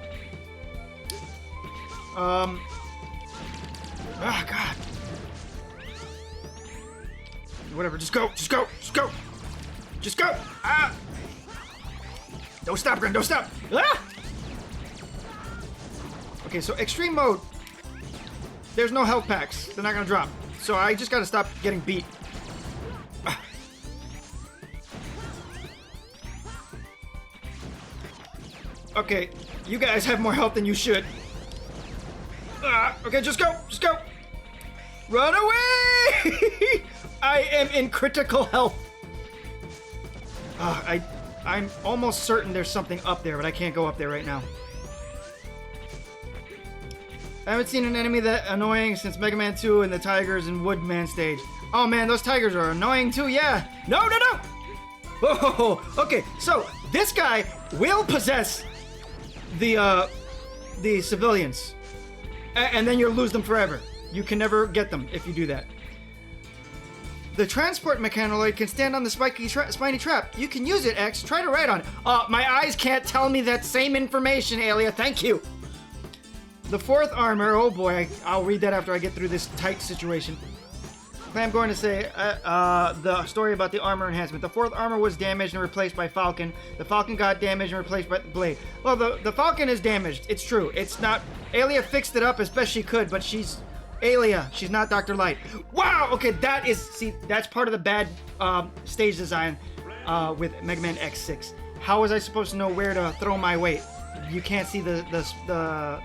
Oh god. Whatever, just go, just go, just go. Just go. Ah. Don't stop, Gren, don't stop. Ah! Okay, so extreme mode. There's no health packs. They're not gonna drop. So I just gotta stop getting beat. Ah. Okay, you guys have more health than you should. Okay, just go, just go. Run away! I am in critical health. I'm almost certain there's something up there, but I can't go up there right now. I haven't seen an enemy that annoying since Mega Man 2 and the Tigers and Woodman stage. Oh man, those tigers are annoying too, yeah. No, no, no! Oh, okay, so this guy will possess the civilians. And then you'll lose them forever. You can never get them if you do that. The transport mechanoid can stand on the spiny trap. You can use it, X. Try to ride on it. My eyes can't tell me that same information, Alia. Thank you. The fourth armor. Oh boy, I'll read that after I get through this tight situation. I'm going to say the story about the armor enhancement. The fourth armor was damaged and replaced by Falcon. The Falcon got damaged and replaced by the Blade. Well, the Falcon is damaged. It's true. It's not... Alia fixed it up as best she could, but she's... Alia. She's not Dr. Light. Wow! Okay, that is... See, that's part of the bad stage design with Mega Man X6. How was I supposed to know where to throw my weight? You can't see the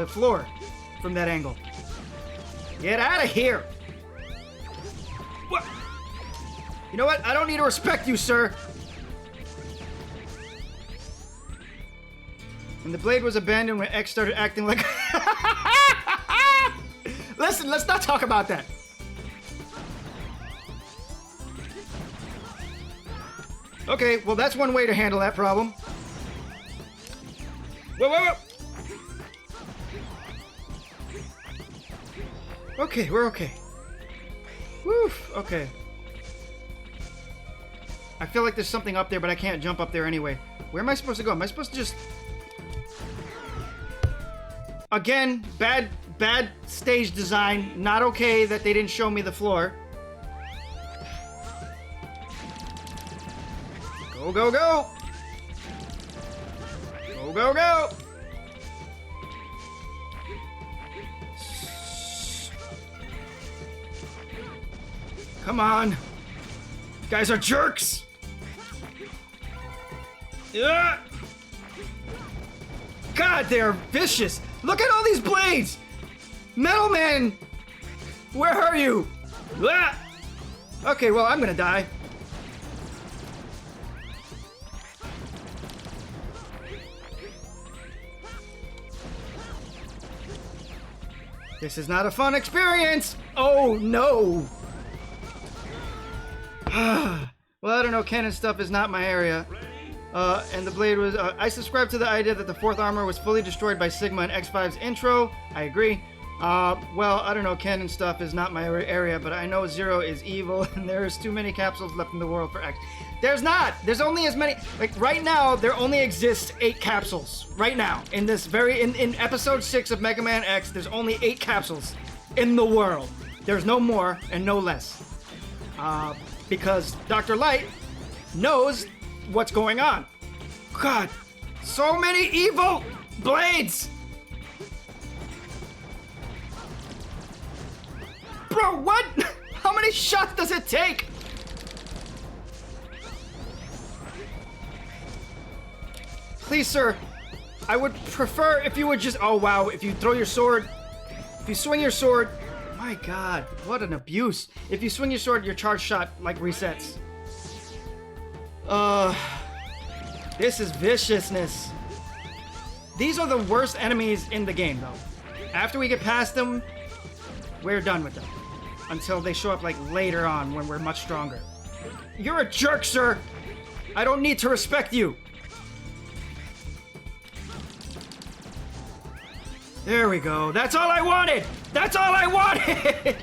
floor from that angle. Get out of here! What? You know what? I don't need to respect you, sir. And the blade was abandoned when X started acting like... Listen, let's not talk about that. Okay, well that's one way to handle that problem. Whoa, whoa, whoa. Okay, we're okay. Woof, okay. I feel like there's something up there, but I can't jump up there anyway. Where am I supposed to go? Am I supposed to just... Again, bad stage design. Not okay that they didn't show me the floor. Go, go, go! Go, go, go! Come on. You guys are jerks! Ugh. God, they're vicious! Look at all these blades! Metal Man! Where are you? Ugh. Okay, well, I'm gonna die. This is not a fun experience! Oh, no! Well, I don't know, cannon stuff is not my area. And the blade was... I subscribe to the idea that the fourth armor was fully destroyed by Sigma in X5's intro. I agree. Well, I don't know, cannon stuff is not my area, but I know Zero is evil, and there's too many capsules left in the world for X. There's not! There's only as many... Like, right now, there only exists 8 capsules. Right now. In this very... In episode 6 of Mega Man X, there's only 8 capsules in the world. There's no more and no less. Because Dr. Light knows what's going on. God, so many evil blades! Bro, what? How many shots does it take? Please, sir. I would prefer if you would just... Oh, wow. If you throw your sword... If you swing your sword... My God. What an abuse. If you swing your sword, your charge shot, like, resets. This is viciousness. These are the worst enemies in the game, though. After we get past them, we're done with them. Until they show up, like, later on when we're much stronger. You're a jerk, sir! I don't need to respect you! There we go. That's all I wanted! That's all I wanted!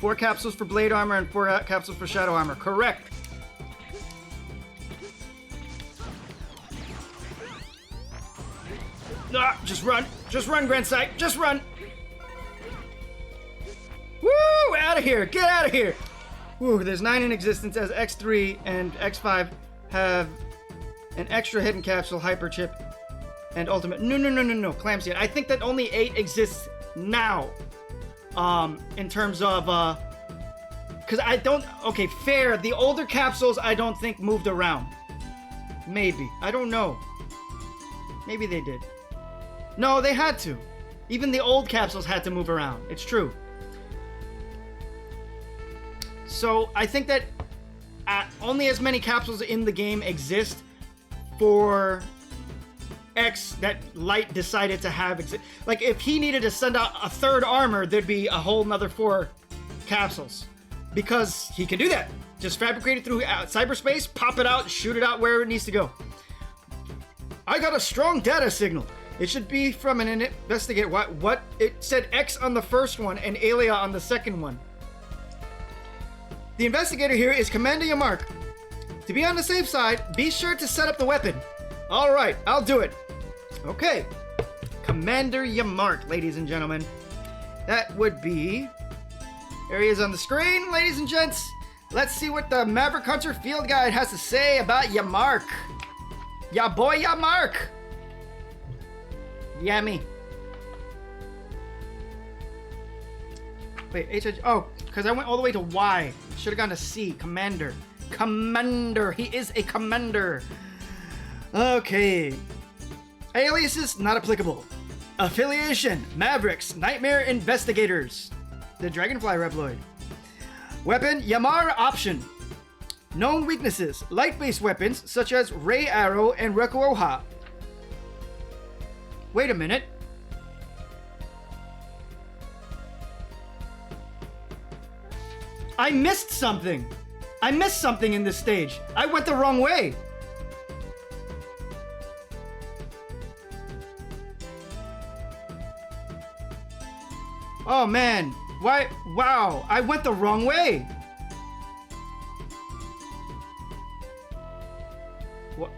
4 capsules for blade armor and 4 capsules for shadow armor. Correct. Ah, just run. Just run, Grencye. Just run. Woo! Out of here. Get out of here. Woo, there's 9 in existence as X3 and X5 have an extra hidden capsule, hyper chip, and ultimate. No. Clamps yet. I think that only 8 exists now. In terms of, because I don't, okay, fair. The older capsules I don't think moved around. Maybe. I don't know. Maybe they did. No, they had to. Even the old capsules had to move around. It's true. So I think that only as many capsules in the game exist for X that Light decided to have. Like, if he needed to send out a 3rd armor, there'd be a whole nother 4 capsules. Because he can do that. Just fabricate it through cyberspace, pop it out, shoot it out wherever it needs to go. I got a strong data signal. It should be from an investigator. What? It said X on the first one and Alia on the second one. The investigator here is Commander Yamark. To be on the safe side, be sure to set up the weapon. All right, I'll do it. Okay. Commander Yamark, ladies and gentlemen. That would be... There he is on the screen, ladies and gents. Let's see what the Maverick Hunter Field Guide has to say about Yamark. Ya boy Yamark. Yummy. Wait, H. Oh, because I went all the way to Y. Should have gone to C. Commander. Commander. He is a commander. Okay. Aliases not applicable. Affiliation: Mavericks, Nightmare Investigators. The Dragonfly Reploid. Weapon: Yamar option. Known weaknesses: light-based weapons such as Ray Arrow and Rekuoha. Wait a minute. I missed something. I missed something in this stage. I went the wrong way. Oh man. Why? Wow. I went the wrong way. What?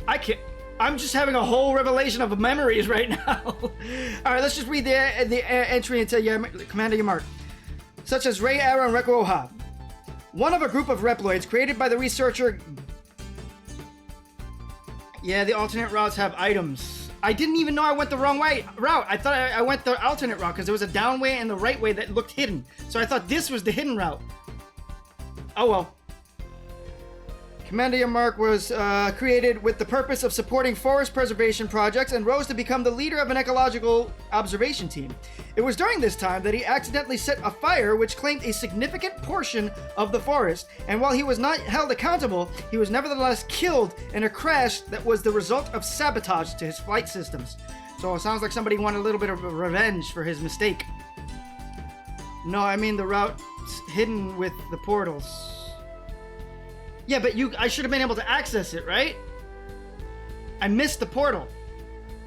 I can't. I'm just having a whole revelation of memories right now. All right, let's just read the entry into Commander Yamark. Such as Ray Arrow and Rekuoha. One of a group of Reploids created by the researcher... Yeah, the alternate routes have items. I didn't even know I went the wrong route. I thought I went the alternate route because there was a down way and the right way that looked hidden. So I thought this was the hidden route. Oh well. Commander Yamark was created with the purpose of supporting forest preservation projects and rose to become the leader of an ecological observation team. It was during this time that he accidentally set a fire which claimed a significant portion of the forest, and while he was not held accountable, he was nevertheless killed in a crash that was the result of sabotage to his flight systems. So it sounds like somebody wanted a little bit of revenge for his mistake. No, I mean the route hidden with the portals. Yeah, but I should have been able to access it, right? I missed the portal,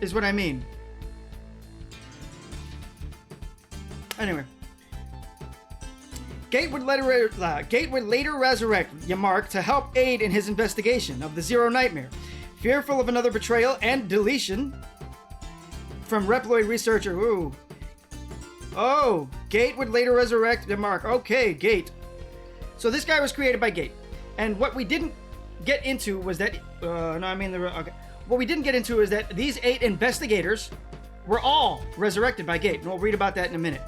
is what I mean. Anyway. Gate would later resurrect Yamark to help aid in his investigation of the Zero Nightmare. Fearful of another betrayal and deletion from Reploid researcher. Ooh. Oh, Gate would later resurrect Yamark. Okay, Gate. So this guy was created by Gate. And what we didn't get into was that... okay. What we didn't get into is that these 8 investigators were all resurrected by Gate. And we'll read about that in a minute.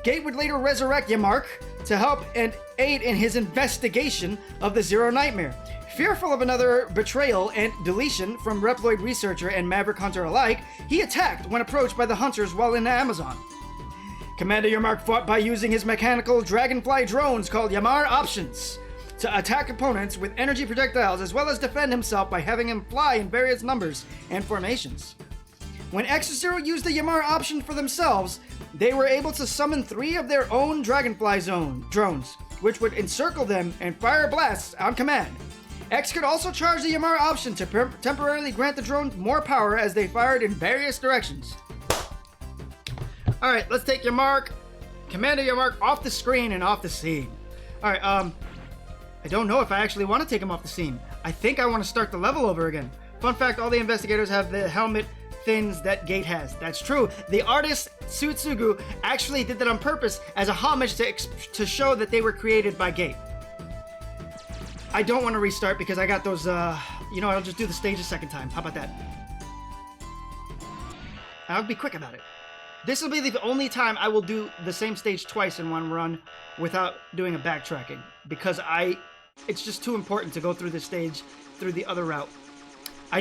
Gate would later resurrect Yamark to help and aid in his investigation of the Zero Nightmare. Fearful of another betrayal and deletion from Reploid researcher and Maverick Hunter alike, he attacked when approached by the hunters while in the Amazon. Commander Yamark fought by using his mechanical dragonfly drones called Yamar Options to attack opponents with energy projectiles, as well as defend himself by having him fly in various numbers and formations. When X0 used the Yamar option for themselves, they were able to summon 3 of their own dragonfly drones, which would encircle them and fire blasts on command. X could also charge the Yamar option to temporarily grant the drones more power as they fired in various directions. Alright, let's take Yamark, Commander Yamark, off the screen and off the scene. Alright, I don't know if I actually want to take him off the scene. I think I want to start the level over again. Fun fact, all the investigators have the helmet fins that Gate has. That's true. The artist, Tsutsugu, actually did that on purpose as a homage to show that they were created by Gate. I don't want to restart because I got those, I'll just do the stage a second time. How about that? I'll be quick about it. This will be the only time I will do the same stage twice in one run without doing a backtracking, because it's just too important to go through this stage through the other route. I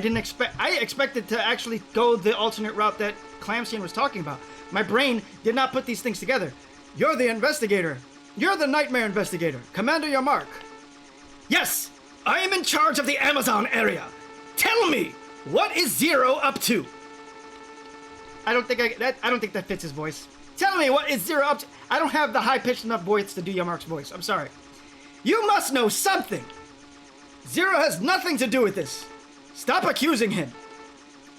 expected to actually go the alternate route that Clamsian was talking about. My brain did not put these things together. You're the investigator. You're the nightmare investigator. Commander Yamark. Yes, I am in charge of the Amazon area. Tell me, what is Zero up to? I don't think that fits his voice. Tell me, what is Zero up to? I don't have the high-pitched enough voice to do Yamark's voice. I'm sorry. You must know something. Zero has nothing to do with this. Stop accusing him.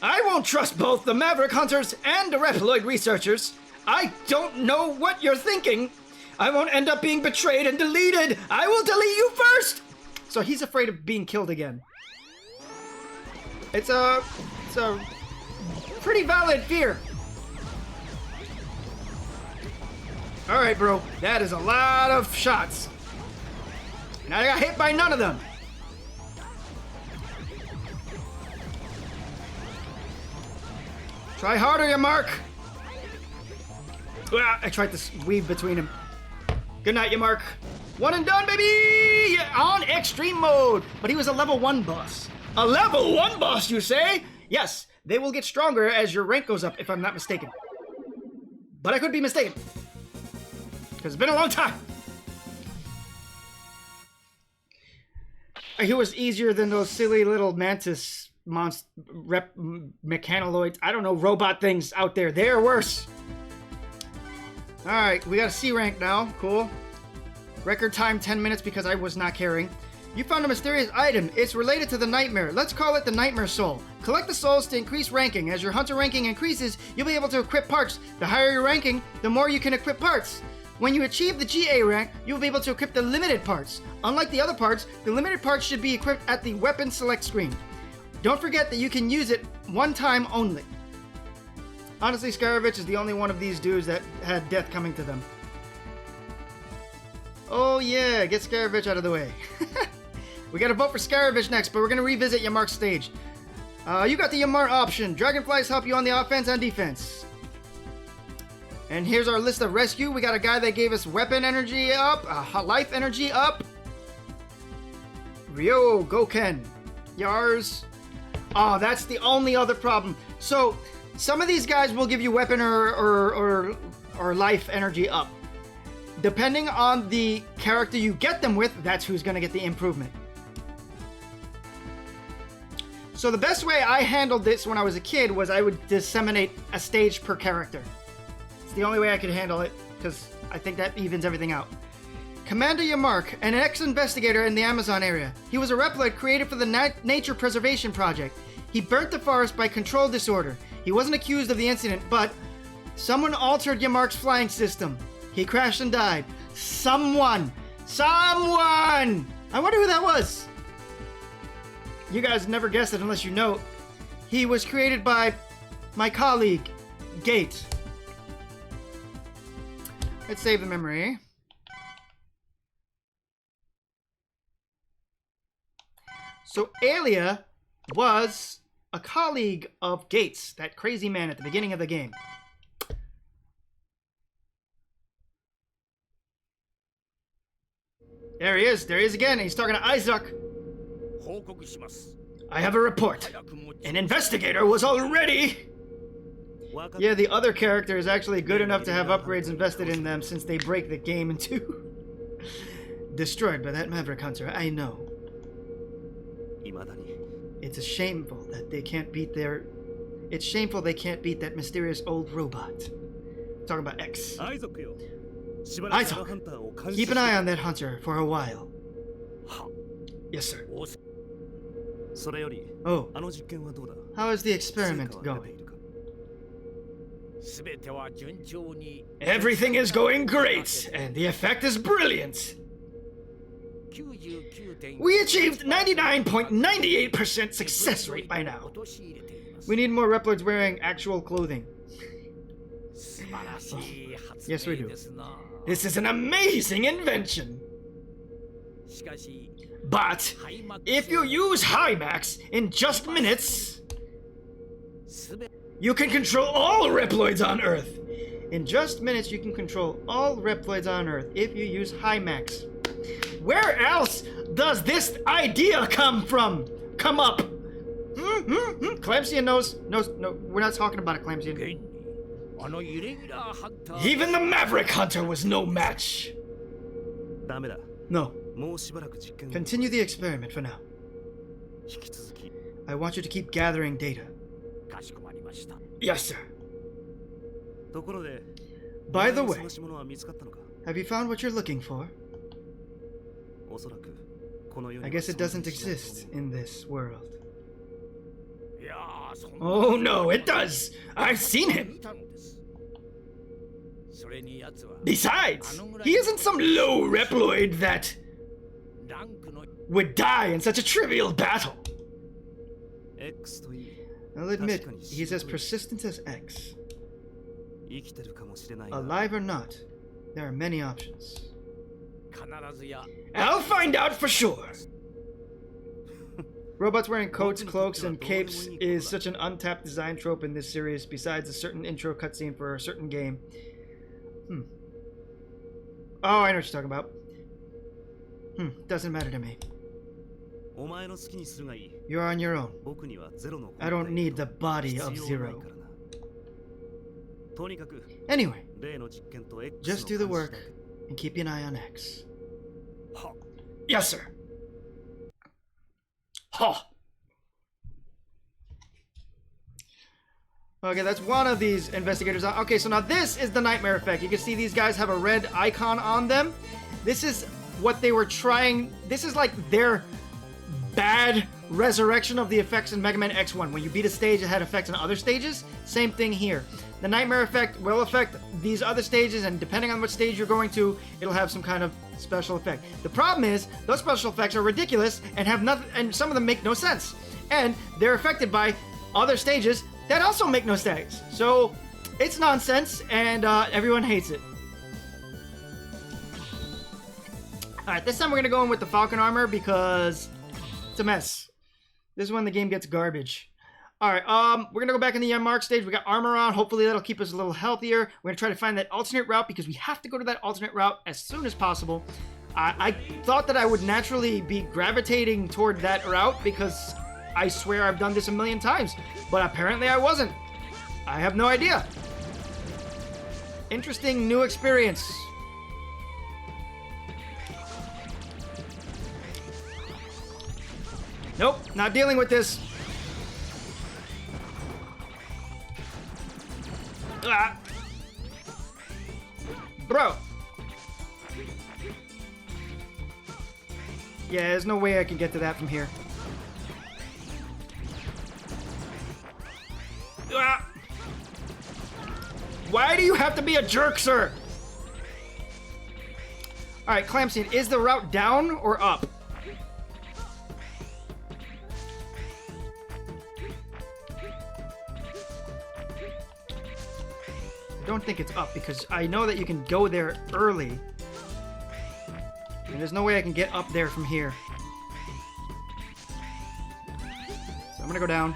I won't trust both the Maverick Hunters and the Reploid researchers. I don't know what you're thinking. I won't end up being betrayed and deleted. I will delete you first. So he's afraid of being killed again. It's a pretty valid fear. All right, bro. That is a lot of shots. And I got hit by none of them. Try harder, Yamark. I tried to weave between him. Good night, Yamark. One and done, baby! On extreme mode. But he was a level 1 boss. A level 1 boss, you say? Yes, they will get stronger as your rank goes up, if I'm not mistaken. But I could be mistaken. Because it's been a long time. He was easier than those silly little mantis mechanoloids, I don't know, robot things out there. They're worse. Alright, we got a C rank now. Cool. Record time 10 minutes because I was not caring. You found a mysterious item. It's related to the nightmare. Let's call it the Nightmare Soul. Collect the souls to increase ranking. As your hunter ranking increases, you'll be able to equip parts. The higher your ranking, the more you can equip parts. When you achieve the GA rank, you'll be able to equip the limited parts. Unlike the other parts, the limited parts should be equipped at the weapon select screen. Don't forget that you can use it one time only. Honestly, Scaravich is the only one of these dudes that had death coming to them. Oh yeah, get Scaravich out of the way. We gotta vote for Scaravich next, but we're gonna revisit Yamark's stage. You got the Yamar option. Dragonflies help you on the offense and defense. And here's our list of rescue. We got a guy that gave us weapon energy up, life energy up. Ryo, Goken, Yars. Oh, that's the only other problem. So, some of these guys will give you weapon or life energy up. Depending on the character you get them with, that's who's going to get the improvement. So the best way I handled this when I was a kid was I would disseminate a stage per character. It's the only way I could handle it, because I think that evens everything out. Commander Yamark, an ex-investigator in the Amazon area. He was a Reploid created for the Nature Preservation Project. He burnt the forest by control disorder. He wasn't accused of the incident, but someone altered Yamark's flying system. He crashed and died. Someone! I wonder who that was. You guys never guessed it unless you know. He was created by my colleague, Gate. Let's save the memory. So Alia was a colleague of Gates, that crazy man at the beginning of the game. There he is. There he is again. He's talking to Isaac. I have a report. An investigator was already... Yeah, the other character is actually good enough to have upgrades invested in them since they break the game in two. Destroyed by that Maverick Hunter, I know. It's shameful that they can't beat their... It's shameful they can't beat that mysterious old robot. Talking about X. Isaac, keep an eye on that hunter for a while. Yes, sir. Oh, how is the experiment going? Everything is going great, and the effect is brilliant. We achieved 99.98% success rate by now. We need more Reploids wearing actual clothing. Oh, yes, we do. This is an amazing invention. But if you use Hymax in just minutes, you can control all Reploids on Earth. In just minutes, you can control all Reploids on Earth if you use Hymax. Where else does this idea come up? Clamsian knows. No, we're not talking about a Clamsian. Even the Maverick Hunter was no match. No. Continue the experiment for now. I want you to keep gathering data. Yes, sir. By the way, have you found what you're looking for? I guess it doesn't exist in this world. Oh no, it does! I've seen him! Besides, he isn't some low Reploid that would die in such a trivial battle. I'll admit, he's as persistent as X. Alive or not, there are many options. I'll find out for sure. Robots wearing coats, cloaks, and capes is such an untapped design trope in this series, besides a certain intro cutscene for a certain game. Oh, I know what you're talking about. Doesn't matter to me. You're on your own. I don't need the body of Zero. Anyway, just do the work and keep an eye on X. Yes, sir. Okay, that's one of these investigators. Okay, so now this is the nightmare effect. You can see these guys have a red icon on them. This is what they were trying. This is like their bad resurrection of the effects in Mega Man X1. When you beat a stage, it had effects on other stages. Same thing here. The nightmare effect will affect these other stages, and depending on what stage you're going to, it'll have some kind of special effect. The problem is, those special effects are ridiculous and have nothing, and some of them make no sense. And they're affected by other stages that also make no sense. So it's nonsense, and everyone hates it. Alright, this time we're gonna go in with the Falcon armor because it's a mess. This is when the game gets garbage. Alright, we're gonna go back in the unmarked stage. We got armor on. Hopefully that'll keep us a little healthier. We're gonna try to find that alternate route because we have to go to that alternate route as soon as possible. I thought that I would naturally be gravitating toward that route because I swear I've done this a million times, but apparently I wasn't. I have no idea. Interesting new experience. Nope, not dealing with this. Bro. Yeah, there's no way I can get to that from here. Why do you have to be a jerk, sir? Alright, Clamsian, is the route down or up? I don't think it's up because I know that you can go there early. And there's no way I can get up there from here. So I'm gonna go down.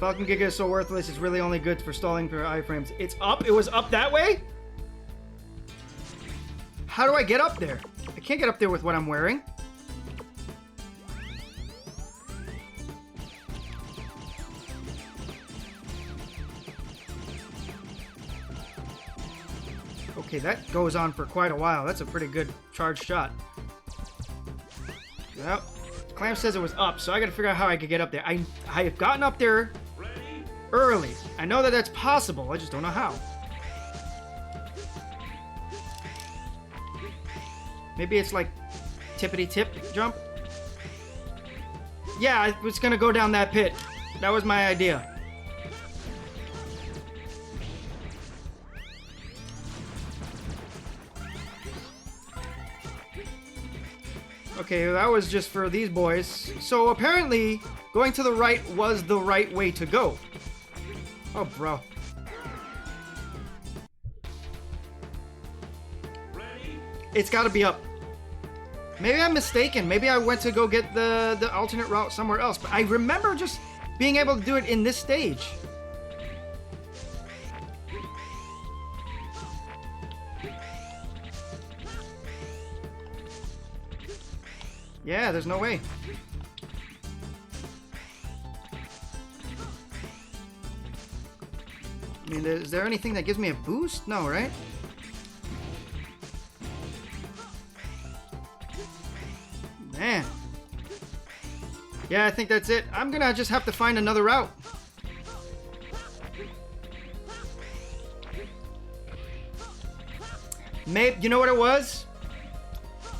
Falcon Giga is so worthless, it's really only good for stalling for iframes. It's up? It was up that way? How do I get up there? I can't get up there with what I'm wearing. Okay, that goes on for quite a while. That's a pretty good charged shot. Well, Clam says it was up, so I gotta figure out how I could get up there. I have gotten up there early. I know that that's possible. I just don't know how. Maybe it's like tippity-tip jump? Yeah, I was gonna go down that pit. That was my idea. Okay, that was just for these boys. So apparently, going to the right was the right way to go. Oh, bro. It's gotta be up. Maybe I'm mistaken. Maybe I went to go get the alternate route somewhere else. But I remember just being able to do it in this stage. Yeah, there's no way. I mean, is there anything that gives me a boost? No, right? Man. Yeah, I think that's it. I'm gonna just have to find another route. Maybe, you know what it was?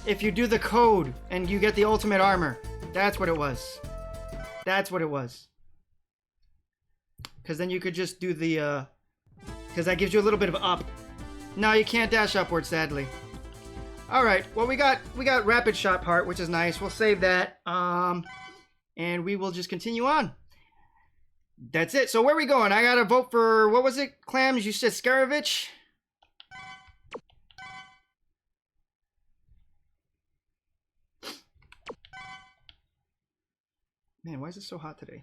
If you do the code and you get the ultimate armor. That's what it was. That's what it was. Because then you could just do the, because that gives you a little bit of up. No, you can't dash upward, sadly. Alright, well we got rapid shot part, which is nice. We'll save that. And we will just continue on. That's it. So where are we going? I gotta vote for, what was it, Clams? You said Scaravich? Man, why is it so hot today?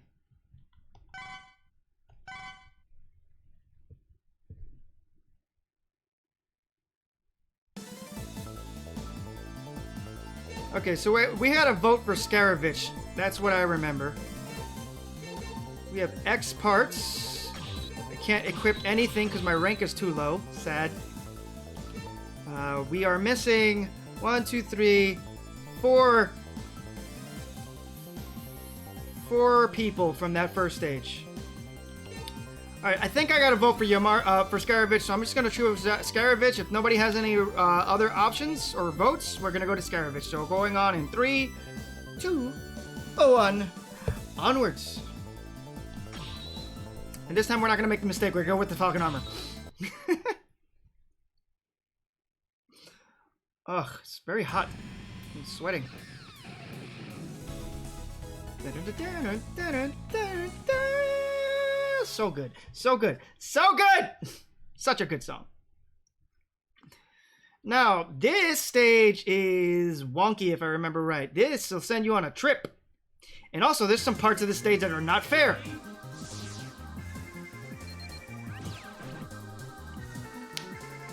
Okay, so we had a vote for Scaravich. That's what I remember. We have X parts. I can't equip anything because my rank is too low. Sad. We are missing 1, 2, 3, 4... 4 people from that first stage. Alright, I think I gotta vote for for Scaravich, so I'm just gonna choose Scaravich. If nobody has any other options or votes, we're gonna go to Scaravich. So going on in 3, 2, 1, onwards. And this time we're not gonna make the mistake, we're gonna go with the Falcon Armor. Ugh, it's very hot. I'm sweating. So good. So good. So good! Such a good song. Now, this stage is wonky if I remember right. This will send you on a trip. And also, there's some parts of the stage that are not fair.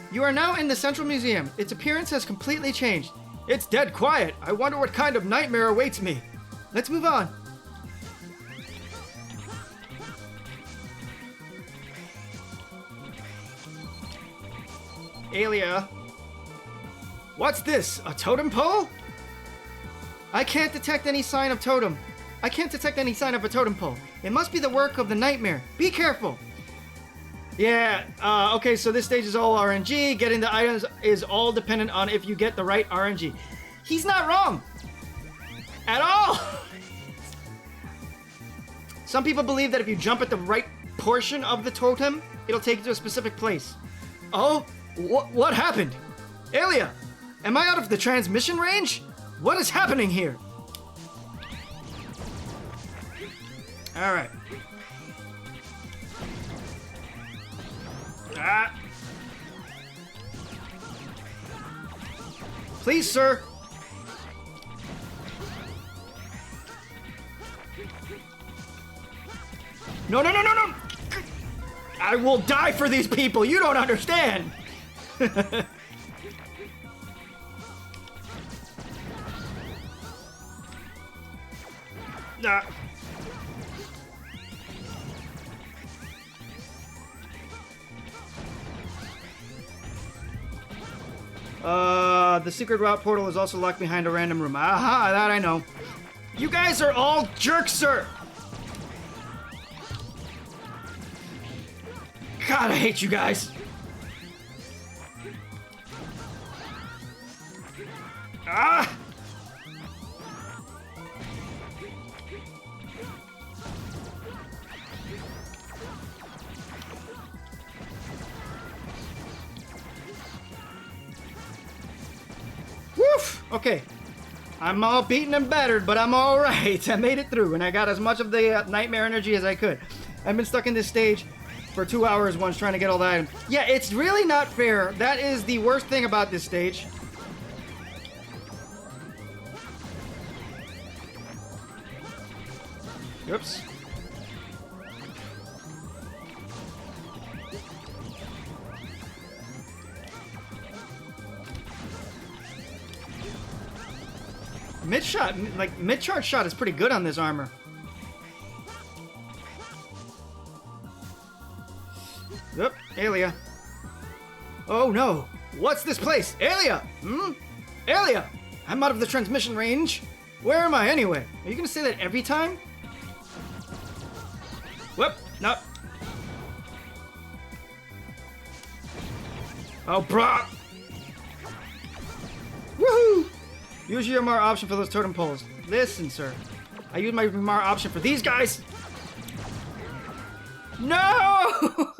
You are now in the Central Museum. Its appearance has completely changed. It's dead quiet. I wonder what kind of nightmare awaits me. Let's move on. Alia. What's this? A totem pole? I can't detect any sign of totem. I can't detect any sign of a totem pole. It must be the work of the nightmare. Be careful. Yeah, okay, so this stage is all RNG. Getting the items is all dependent on if you get the right RNG. He's not wrong. At all. Some people believe that if you jump at the right portion of the totem, it'll take you to a specific place. Oh? What happened? Alia, am I out of the transmission range? What is happening here? Alright. Ah. Please, sir. No, no, no, no, no! I will die for these people. You don't understand. Nah. The secret route portal is also locked behind a random room. Aha, that I know. You guys are all jerks, sir. God, I hate you guys. Ah! Woof! Okay. I'm all beaten and battered, but I'm all right. I made it through, and I got as much of the nightmare energy as I could. I've been stuck in this stage for 2 hours once trying to get all the items. Yeah, it's really not fair. That is the worst thing about this stage. Oops. Mid-shot, like, mid-charge shot is pretty good on this armor. Yep, Alia. Oh no! What's this place? Alia! Hmm? Alia! I'm out of the transmission range. Where am I anyway? Are you gonna say that every time? Whoop! No. Oh, brah! Woohoo! Use your MR option for those totem poles. Listen, sir. I use my MR option for these guys. No!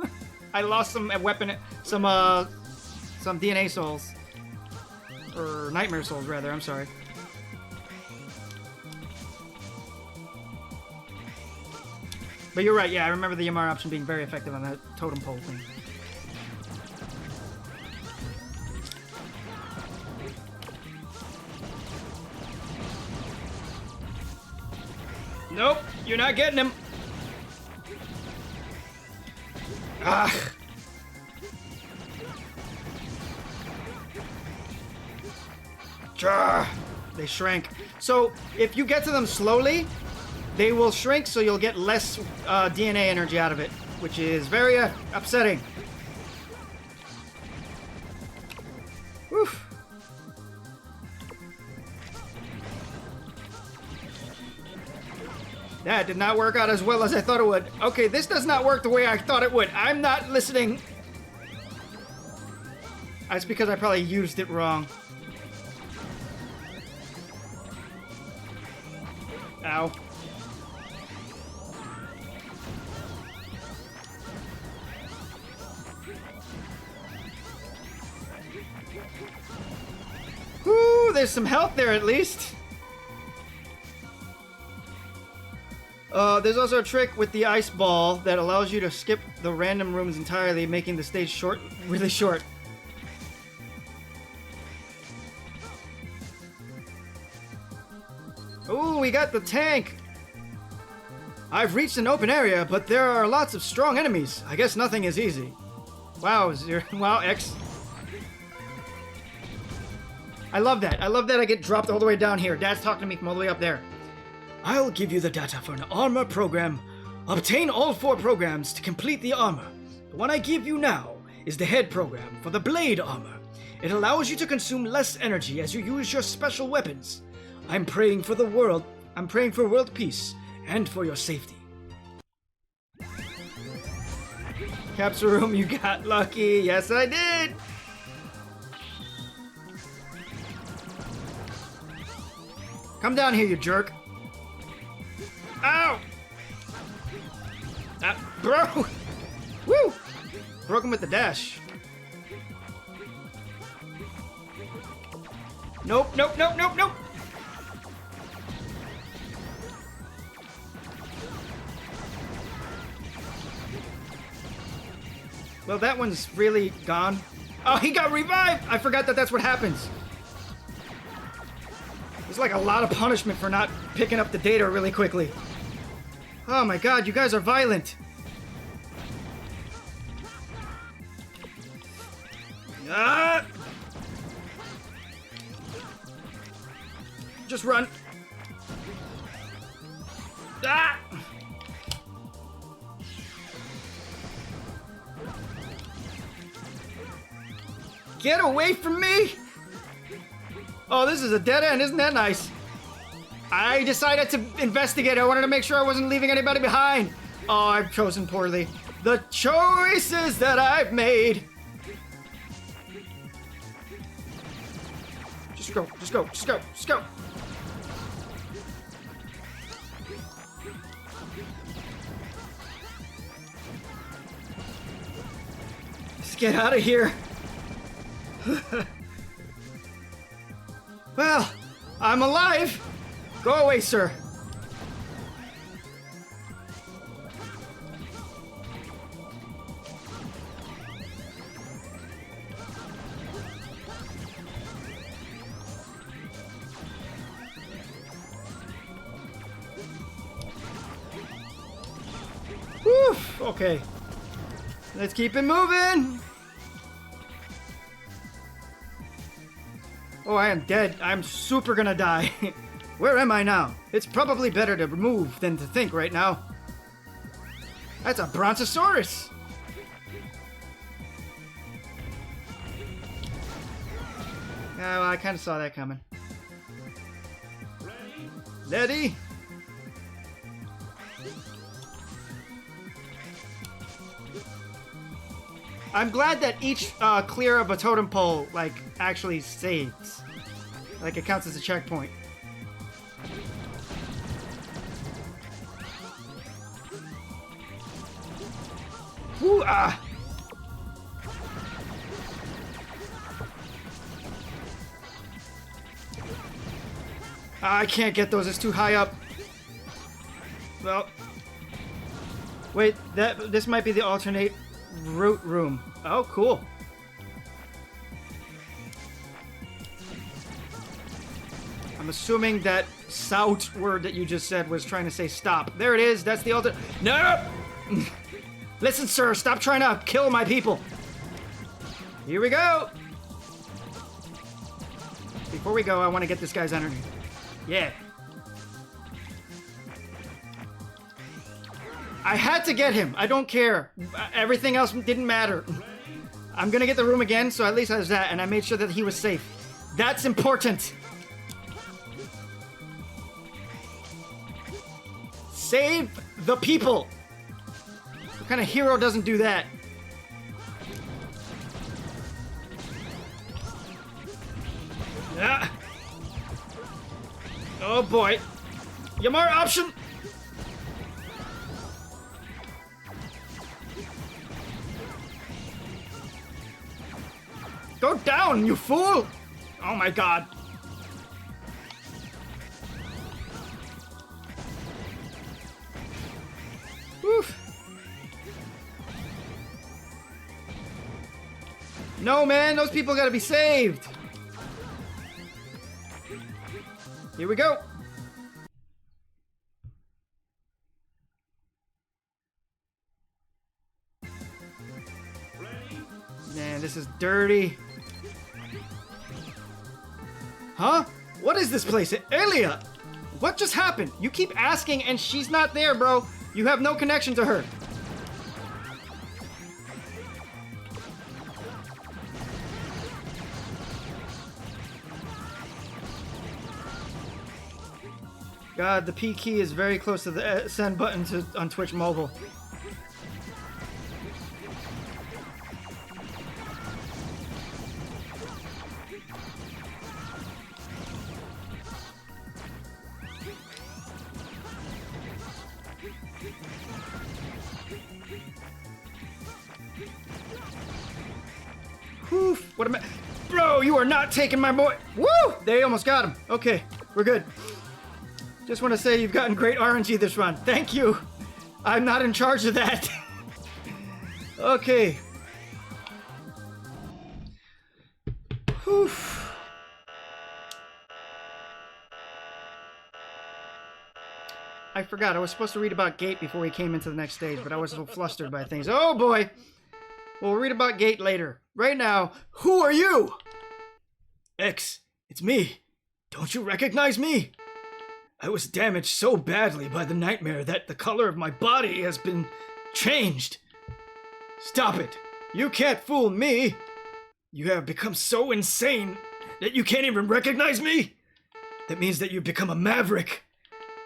I lost some weapon, some DNA souls. Or nightmare souls, rather. I'm sorry. But you're right, yeah, I remember the MR option being very effective on that totem pole thing. Nope, you're not getting him. Ah. They shrank. So if you get to them slowly, they will shrink, so you'll get less DNA energy out of it, which is very upsetting. Woof. That did not work out as well as I thought it would. Okay, this does not work the way I thought it would. I'm not listening. That's because I probably used it wrong. Ow. Whoo, there's some health there at least. There's also a trick with the ice ball that allows you to skip the random rooms entirely, making the stage short, really short. Ooh, we got the tank! I've reached an open area, but there are lots of strong enemies. I guess nothing is easy. Wow, wow, X. I love that. I love that I get dropped all the way down here. Dad's talking to me from all the way up there. I'll give you the data for an armor program. Obtain all 4 programs to complete the armor. The one I give you now is the head program for the blade armor. It allows you to consume less energy as you use your special weapons. I'm praying for world peace and for your safety. Capsule room, you got lucky. Yes, I did. Come down here, you jerk. Ow! Bro! Woo! Broke him with the dash. Nope, nope, nope, nope, nope! Well, that one's really gone. Oh, he got revived! I forgot that that's what happens. It's like a lot of punishment for not picking up the data really quickly. Oh my god, you guys are violent. Ah! Just run. Ah! Get away from me! Oh, this is a dead end, isn't that nice? I decided to investigate. I wanted to make sure I wasn't leaving anybody behind. Oh, I've chosen poorly. The choices that I've made. Just go, just go, just go, just go. Let's get out of here. Well, I'm alive. Go away, sir. Whew, okay. Let's keep it moving. Oh, I am dead. I'm super gonna die. Where am I now? It's probably better to move than to think right now. That's a brontosaurus. Yeah, well, I kind of saw that coming. Ready? I'm glad that each clear of a totem pole, like, actually saves. Like, it counts as a checkpoint. Woo, ah! I can't get those, it's too high up. Well, wait, this might be the alternate route room. Oh, cool. I'm assuming that "sout" word that you just said was trying to say stop. There it is, that's the alternate. No! Listen, sir, stop trying to kill my people. Here we go. Before we go, I want to get this guy's energy. Yeah. I had to get him. I don't care. Everything else didn't matter. I'm gonna get the room again, so at least there's that, and I made sure that he was safe. That's important. Save the people. What kind of hero doesn't do that? Ah. Oh boy. Yamar option. Go down, you fool! Oh my god. Oof. No, man, those people gotta be saved. Here we go. Man, this is dirty. Huh? What is this place? Elia! What just happened? You keep asking and she's not there, bro. You have no connection to her. God, the P key is very close to the send button on Twitch Mobile. Oof, what am I? Bro, you are not taking my boy. Woo! They almost got him. Okay, we're good. Just want to say you've gotten great RNG this run. Thank you. I'm not in charge of that. Okay. Oof. I forgot. I was supposed to read about Gate before we came into the next stage, but I was so flustered by things. Oh boy! We'll read about Gate later. Right now, who are you? X, it's me. Don't you recognize me? I was damaged so badly by the nightmare that the color of my body has been changed. Stop it. You can't fool me. You have become so insane that you can't even recognize me. That means that you've become a maverick.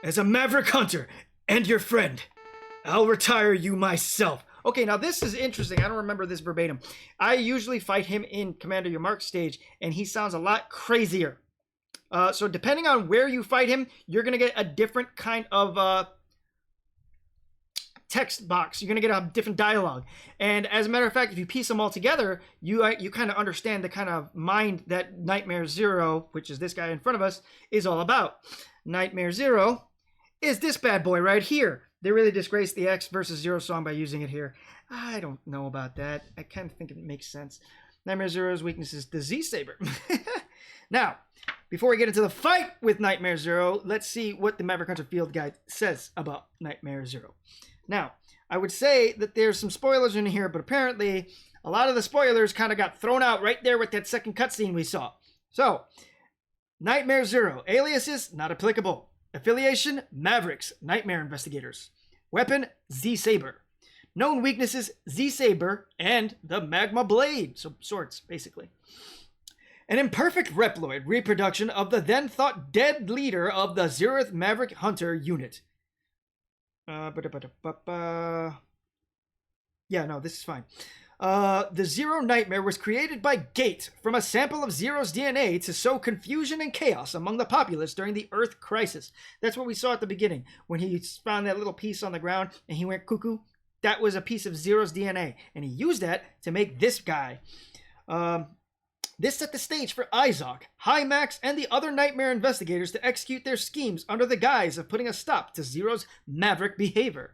As a maverick hunter and your friend, I'll retire you myself. Okay, now this is interesting. I don't remember this verbatim. I usually fight him in Commander Your Mark stage, and he sounds a lot crazier. So depending on where you fight him, you're going to get a different kind of text box. You're going to get a different dialogue. And as a matter of fact, if you piece them all together, you kind of understand the kind of mind that Nightmare Zero, which is this guy in front of us, is all about. Nightmare Zero is this bad boy right here. They really disgraced the X versus Zero song by using it here. I don't know about that. I kind of think it makes sense. Nightmare Zero's weakness is the Z-Saber. Now, before we get into the fight with Nightmare Zero, let's see what the Maverick Hunter Field Guide says about Nightmare Zero. Now, I would say that there's some spoilers in here, but apparently a lot of the spoilers kind of got thrown out right there with that second cutscene we saw. So, Nightmare Zero. Aliases, not applicable. Affiliation, Mavericks, Nightmare Investigators. Weapon, Z-Saber. Known weaknesses, Z-Saber and the Magma Blade. So, swords, basically. An imperfect Reploid reproduction of the then thought dead leader of the Zeroth Maverick Hunter unit. Yeah, no, this is fine. The Zero Nightmare was created by Gate from a sample of Zero's DNA to sow confusion and chaos among the populace during the Earth Crisis. That's what we saw at the beginning, when he found that little piece on the ground and he went cuckoo. That was a piece of Zero's DNA, and he used that to make this guy. This set the stage for Izok, Hymax, and the other Nightmare investigators to execute their schemes under the guise of putting a stop to Zero's maverick behavior.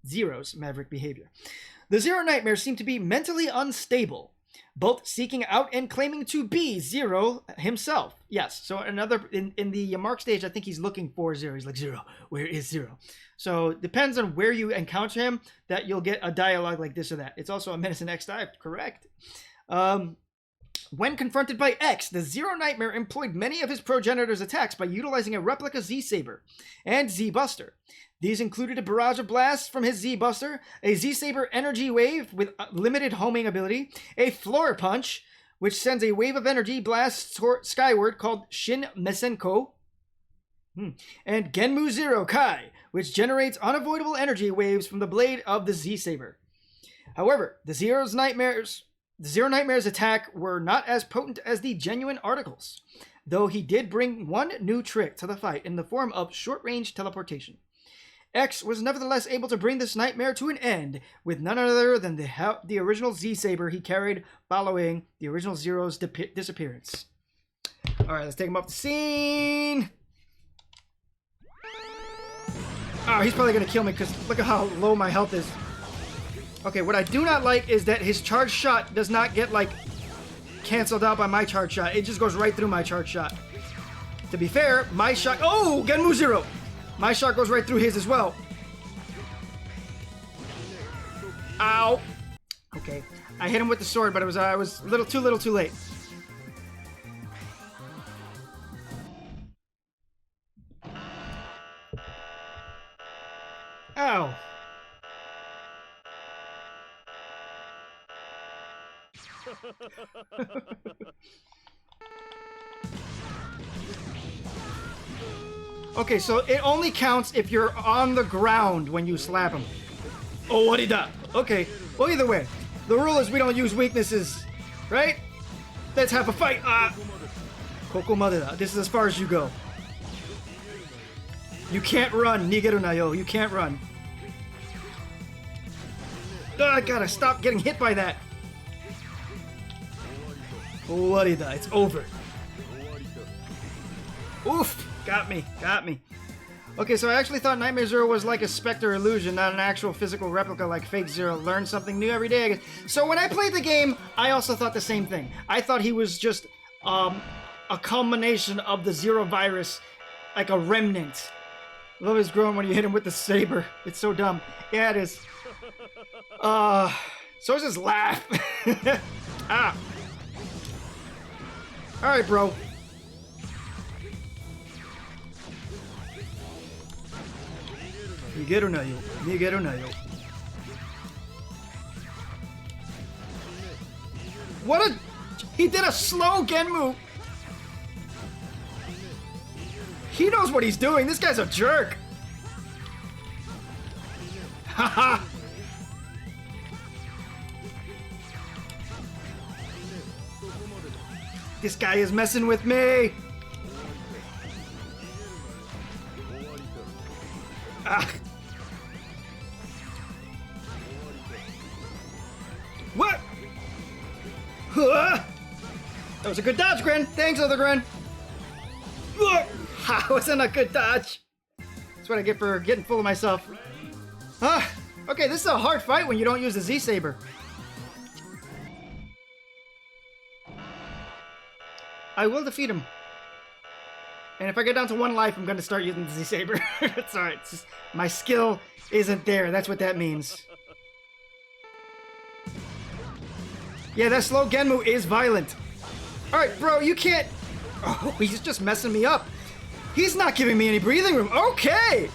The Zero Nightmare seemed to be mentally unstable, both seeking out and claiming to be Zero himself. Yes, so in the Mark stage, I think he's looking for Zero. He's like, Zero, where is Zero? So depends on where you encounter him that you'll get a dialogue like this or that. It's also a Menace in X type, correct? When confronted by X, the Zero Nightmare employed many of his progenitors' attacks by utilizing a replica Z-Saber and Z-Buster. These included a barrage of blasts from his Z-Buster, a Z-Saber energy wave with limited homing ability, a floor punch, which sends a wave of energy blast skyward called Shin Mesenko, and Genmu Zero Kai, which generates unavoidable energy waves from the blade of the Z-Saber. However, the Zero Nightmare's attack were not as potent as the genuine articles, though he did bring one new trick to the fight in the form of short-range teleportation. X was nevertheless able to bring this nightmare to an end with none other than the original Z-Saber he carried following the original Zero's disappearance. Alright, let's take him off the scene. Oh, he's probably going to kill me because look at how low my health is. Okay, what I do not like is that his charge shot does not get, like, canceled out by my charge shot. It just goes right through my charge shot. To be fair, my shot... Oh, Genmu Zero! My shot goes right through his as well. Ow! Okay, I hit him with the sword, but I was little too late. Ow! Okay, so it only counts if you're on the ground when you slap him. Oh, what he done? Okay, well, either way, the rule is we don't use weaknesses, right? Let's have a fight. Koko madeda. This is as far as you go. You can't run, nigeru na yo. You can't run. I gotta stop getting hit by that. Warida, it's over. Oof, got me. Okay, so I actually thought Nightmare Zero was like a Spectre illusion, not an actual physical replica like Fake Zero. Learn something new every day, I guess. So when I played the game, I also thought the same thing. I thought he was just a culmination of the Zero virus, like a remnant. Love is grown when you hit him with the saber. It's so dumb. Yeah, it is. So is his laugh. Ah. Alright, bro. Nigeru na yo. Nigeru na yo. What a... He did a slow Genmu. He knows what he's doing. This guy's a jerk. Haha. This guy is messing with me. Ah. What? Huh? That was a good dodge, Gren. Thanks, other Gren. That wasn't a good dodge. That's what I get for getting full of myself. Okay, this is a hard fight when you don't use the Z-Saber. I will defeat him. And if I get down to 1 life, I'm going to start using the Z-Saber. It's alright. It's just, my skill isn't there. That's what that means. Yeah, that slow Genmu is violent. Alright, bro, you can't... Oh, he's just messing me up. He's not giving me any breathing room. Okay!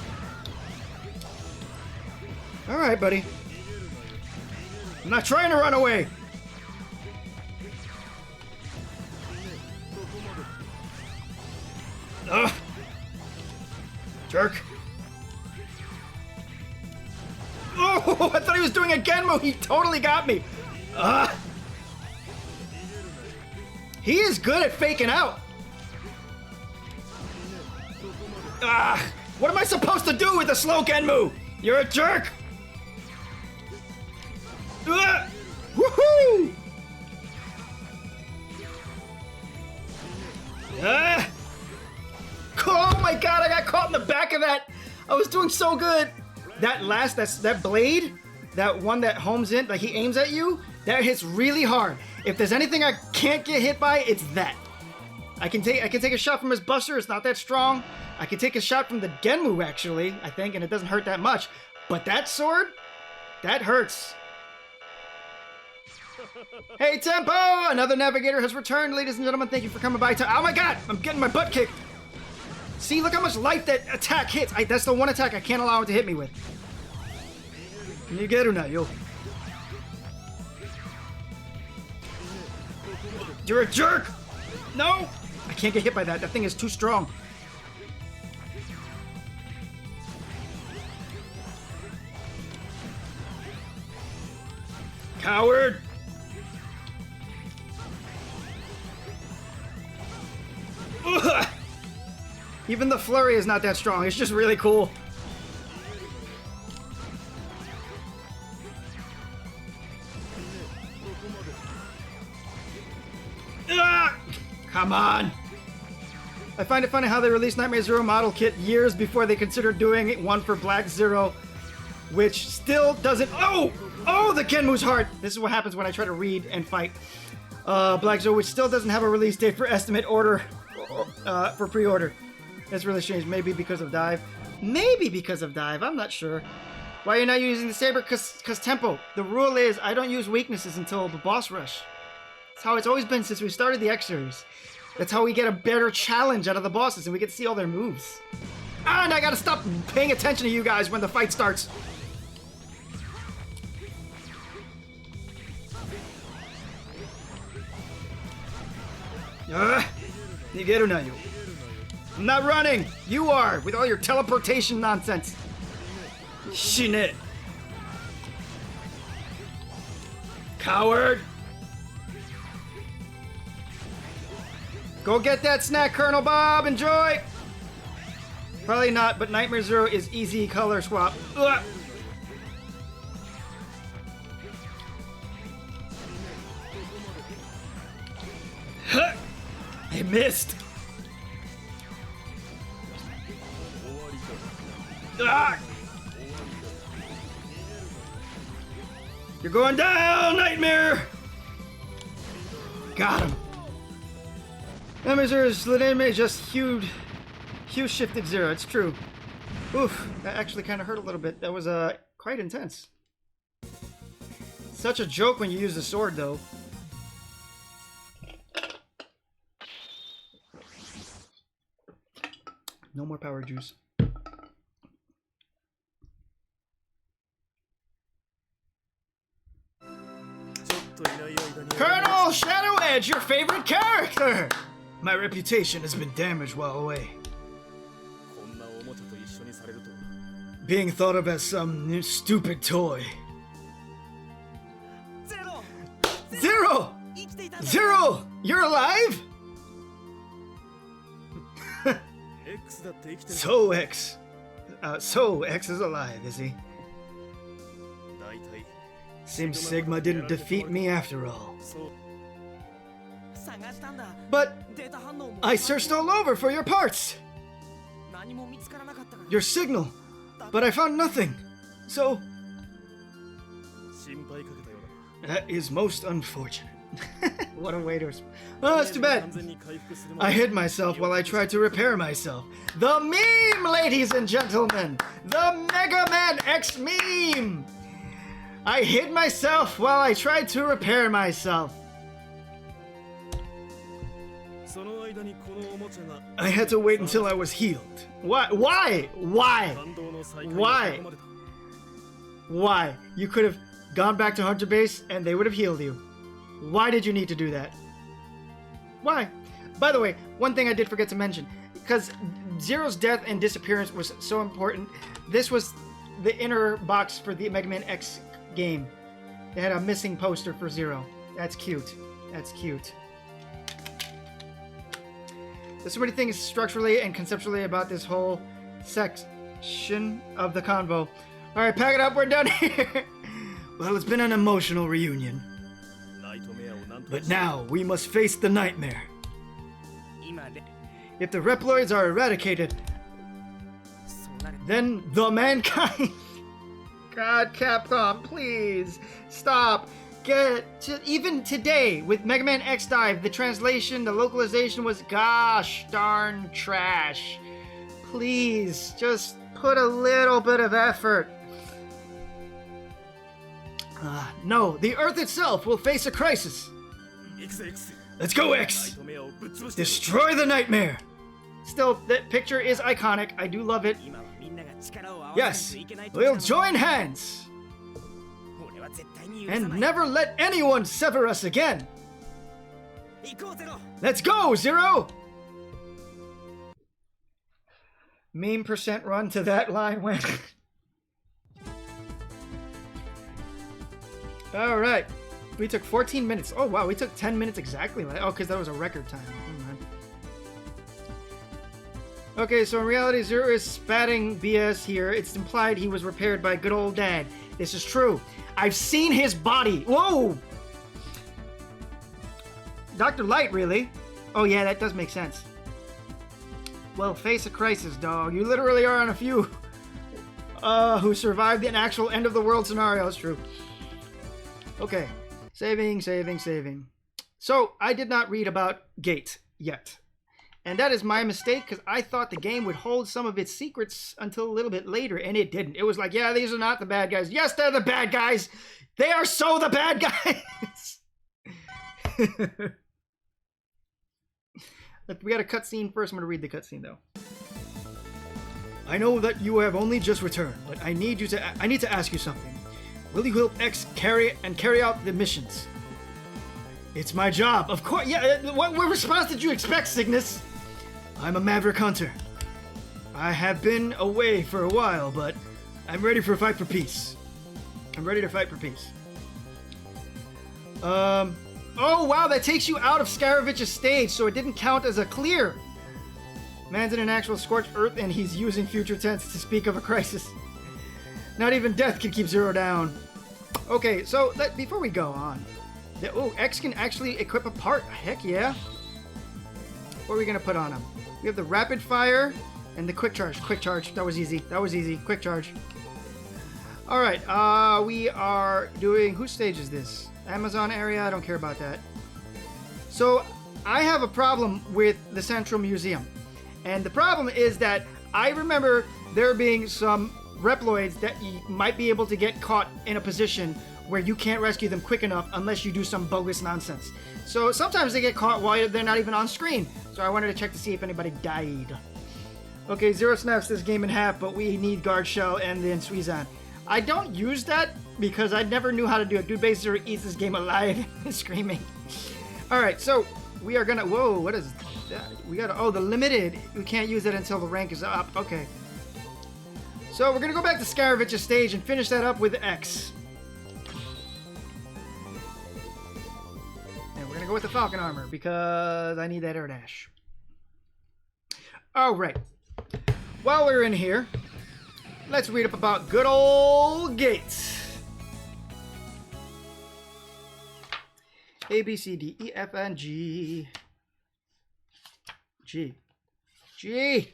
Alright, buddy. I'm not trying to run away. Ugh. Jerk. Oh, I thought he was doing a Genmu. He totally got me. He is good at faking out. What am I supposed to do with a slow Genmu? You're a jerk. Woohoo! Oh my god, I got caught in the back of that. I was doing so good. That blade, that one that homes in, like he aims at you, that hits really hard. If there's anything I can't get hit by, it's that. I can take a shot from his buster, it's not that strong. I can take a shot from the Genmu actually, I think, and it doesn't hurt that much. But that sword, that hurts. Hey Tempo! Another navigator has returned, ladies and gentlemen. Thank you for coming by. Oh my god! I'm getting my butt kicked! See, look how much life that attack hits. That's the one attack I can't allow it to hit me with. Nigeru na yo. You're a jerk! No! I can't get hit by that. That thing is too strong. Coward! Ugh. Even the flurry is not that strong. It's just really cool. Ah! Come on. I find it funny how they released Nightmare Zero model kit years before they considered doing one for Black Zero, which still doesn't... Oh! Oh, the Genmu's hard! This is what happens when I try to read and fight. Black Zero, which still doesn't have a release date for estimate order, for pre-order. That's really strange. Maybe because of dive. Maybe because of dive. I'm not sure. Why are you not using the saber? Cause tempo. The rule is I don't use weaknesses until the boss rush. That's how it's always been since we started the X series. That's how we get a better challenge out of the bosses and we get to see all their moves. And I gotta stop paying attention to you guys when the fight starts. Nigeru na yo. I'm not running! You are, with all your teleportation nonsense. Shine. Coward! Go get that snack, Colonel Bob! Enjoy! Probably not, but Nightmare Zero is easy color swap. Ugh. Huh. I missed! Ah! You're going down, Nightmare! Got him. Nightmare Zero is just huge shifted Zero, it's true. Oof, that actually kind of hurt a little bit. That was quite intense. Such a joke when you use the sword, though. No more power juice. Colonel Shadow Edge, your favorite character! My reputation has been damaged while away. Being thought of as some new stupid toy. Zero! Zero! You're alive? So X is alive, is he? Seems Sigma didn't defeat me after all. But I searched all over for your parts. Your signal. But I found nothing. So that is most unfortunate. What a way to... Oh, that's too bad. I hid myself while I tried to repair myself. The meme, ladies and gentlemen! The Mega Man X meme! I hid myself while I tried to repair myself. I had to wait until I was healed. Why? Why? Why? Why? Why? You could have gone back to Hunter Base and they would have healed you. Why did you need to do that? Why? By the way, one thing I did forget to mention, because Zero's death and disappearance was so important, this was the inner box for the Mega Man X game. They had a missing poster for Zero. That's cute. That's cute. There's so many things structurally and conceptually about this whole section of the convo. Alright, pack it up, we're done here. Well, it's been an emotional reunion. But now, we must face the nightmare. If the Reploids are eradicated, then the mankind... God, Capcom, please, stop. Even today, with Mega Man X Dive, the translation, the localization was gosh darn trash. Please, just put a little bit of effort. No, the Earth itself will face a crisis. Let's go, X! Destroy the nightmare! Still, that picture is iconic. I do love it. Yes, we'll join hands! And never let anyone sever us again! Let's go, Zero! Meme percent run to that line went. Alright. We took 14 minutes. Oh, wow, we took 10 minutes exactly. Oh, because that was a record time. Okay, so in reality, Zero is spatting BS here. It's implied he was repaired by good old Dad. This is true. I've seen his body. Whoa! Dr. Light, really? Oh, yeah, that does make sense. Well, face a crisis, dog. You literally are on a few who survived an actual end-of-the-world scenario. That's true. Okay. Saving. So, I did not read about Gate yet. And that is my mistake, because I thought the game would hold some of its secrets until a little bit later, and it didn't. It was like, yeah, these are not the bad guys. Yes, they're the bad guys! They are so the bad guys! We got a cutscene first. I'm going to read the cutscene, though. I know that you have only just returned, but I need to ask you something. Will you help X carry out the missions? It's my job. Of course. Yeah, what response did you expect, Cygnus? I'm a maverick hunter. I have been away for a while, but I'm ready for a fight for peace. I'm ready to fight for peace. Oh, wow, that takes you out of Scaravich's stage, so it didn't count as a clear. Man's in an actual scorched earth, and he's using future tense to speak of a crisis. Not even death can keep Zero down. Okay, so before we go on... Oh, X can actually equip a part. Heck yeah. What are we going to put on him? We have the rapid fire and the quick charge. Quick charge. That was easy. Quick charge. Alright, we are doing... Whose stage is this? Amazon area? I don't care about that. So, I have a problem with the Central Museum. And the problem is that I remember there being some Reploids that you might be able to get caught in a position where you can't rescue them quick enough unless you do some bogus nonsense. So sometimes they get caught while they're not even on screen. So I wanted to check to see if anybody died. Okay, Zero snaps this game in half, but we need Guard Shell and then Suizan. I don't use that because I never knew how to do it. Dude basically eats this game alive screaming. Alright, so we are gonna... Whoa, what is that? We gotta... Oh, the limited. We can't use it until the rank is up. Okay. So we're gonna go back to Scaravich's stage and finish that up with X. And we're gonna go with the Falcon armor because I need that air dash. Alright. While we're in here, let's read up about good old Gates. A, B, C, D, E, F, and G. G. G.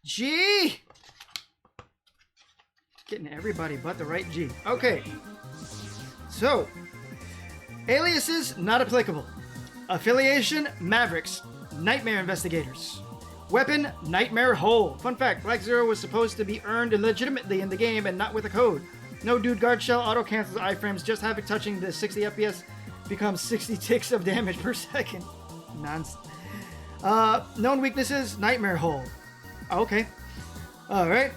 G! Getting everybody but the right G. Okay. So, aliases, not applicable. Affiliation, Mavericks. Nightmare Investigators. Weapon, Nightmare Hole. Fun fact, Black Zero was supposed to be earned illegitimately in the game and not with a code. No dude, Guard Shell auto-cancels iframes. Just having touching the 60 FPS becomes 60 ticks of damage per second. Nonsense. Known weaknesses, Nightmare Hole. Okay. Alright.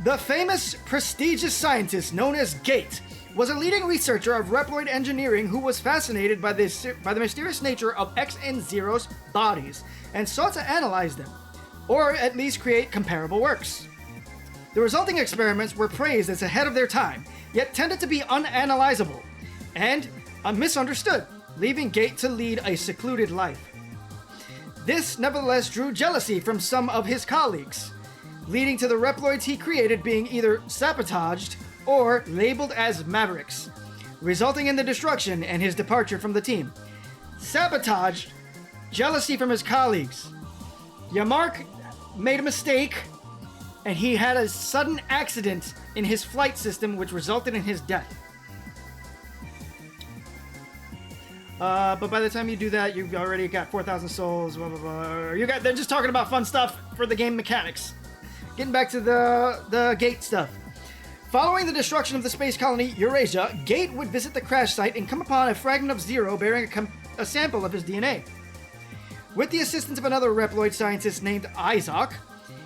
The famous, prestigious scientist known as Gate was a leading researcher of Reploid engineering who was fascinated by the mysterious nature of X and Zero's bodies and sought to analyze them, or at least create comparable works. The resulting experiments were praised as ahead of their time, yet tended to be unanalyzable and misunderstood, leaving Gate to lead a secluded life. This nevertheless drew jealousy from some of his colleagues, leading to the Reploids he created being either sabotaged or labeled as Mavericks, resulting in the destruction and his departure from the team. Sabotaged, jealousy from his colleagues. Yamark made a mistake, and he had a sudden accident in his flight system which resulted in his death. But by the time you do that, you've already got 4,000 souls, blah, blah, blah. They're just talking about fun stuff for the game mechanics. Getting back to the Gate stuff. Following the destruction of the space colony Eurasia, Gate would visit the crash site and come upon a fragment of Zero bearing a sample of his DNA. With the assistance of another Reploid scientist named Isaac,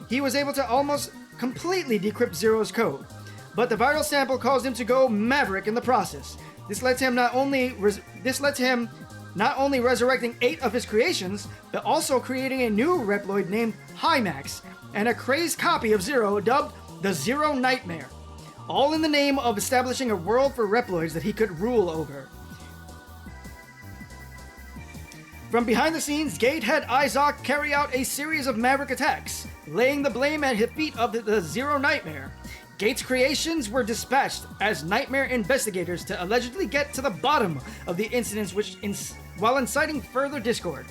he was able to almost completely decrypt Zero's code. But the viral sample caused him to go Maverick in the process. This led to him not only resurrecting 8 of his creations, but also creating a new Reploid named Hymax, and a crazed copy of Zero dubbed the Zero Nightmare, all in the name of establishing a world for Reploids that he could rule over. From behind the scenes, Gate had Isaac carry out a series of Maverick attacks, laying the blame at the feet of the Zero Nightmare. Gate's creations were dispatched as Nightmare investigators to allegedly get to the bottom of the incidents while inciting further discord.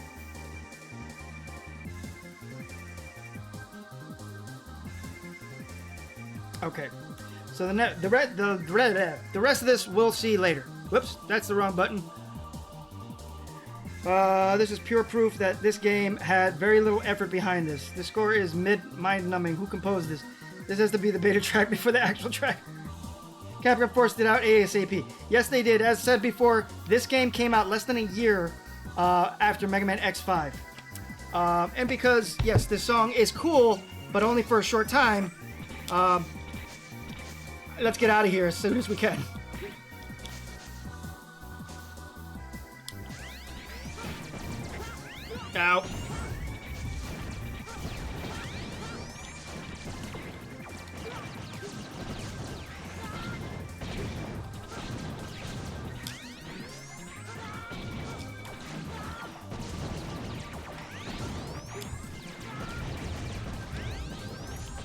Okay, so the rest of this we'll see later. Whoops, that's the wrong button. This is pure proof that this game had very little effort behind this. The score is mind-numbing. Who composed this? This has to be the beta track before the actual track. Capcom forced it out ASAP. Yes, they did. As said before, this game came out less than a year after Mega Man X5. And because, yes, this song is cool, but only for a short time, let's get out of here as soon as we can. Ow.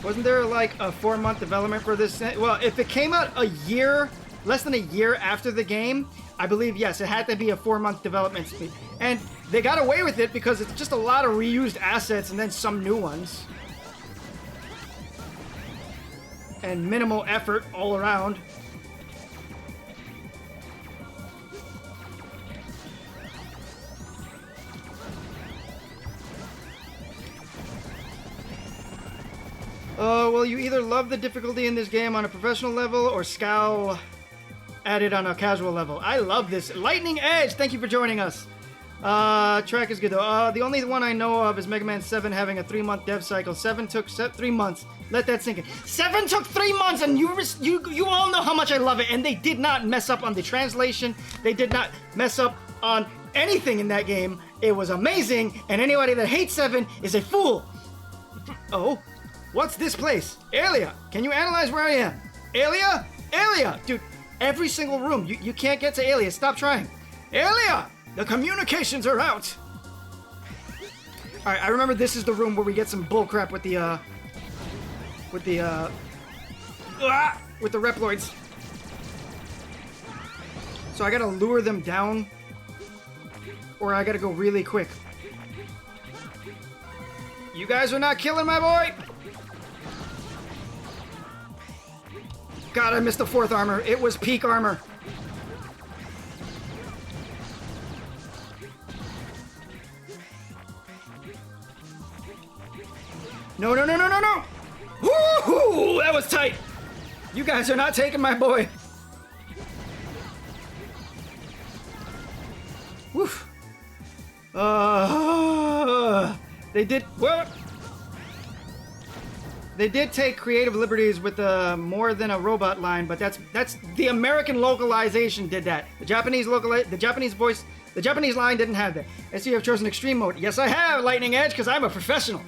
Wasn't there like a 4-month development for this? Well, if it came out less than a year after the game, I believe, yes, it had to be a 4-month development speed. And they got away with it because it's just a lot of reused assets and then some new ones. And minimal effort all around. Well, you either love the difficulty in this game on a professional level or scowl at it on a casual level. I love this. Lightning Edge, thank you for joining us. Track is good though. The only one I know of is Mega Man 7 having a 3-month dev cycle. 7 took 3 months. Let that sink in. 7 took 3 months, and you all know how much I love it. And they did not mess up on the translation. They did not mess up on anything in that game. It was amazing, and anybody that hates 7 is a fool. Oh, what's this place? Alia, can you analyze where I am? Alia? Alia! Dude, every single room. You can't get to Alia. Stop trying. Alia! The communications are out! Alright, I remember this is the room where we get some bullcrap with the Reploids. So I gotta lure them down, or I gotta go really quick. You guys are not killing my boy! God, I missed the 4th armor. It was peak armor. No, no, no, no, no, no! Woo-hoo! That was tight! You guys are not taking my boy. Woof. They did... What? They did take creative liberties with the more than a robot line, but that's the American localization did that. The Japanese line didn't have that. I see you have chosen extreme mode. Yes, I have, Lightning Edge, because I'm a professional.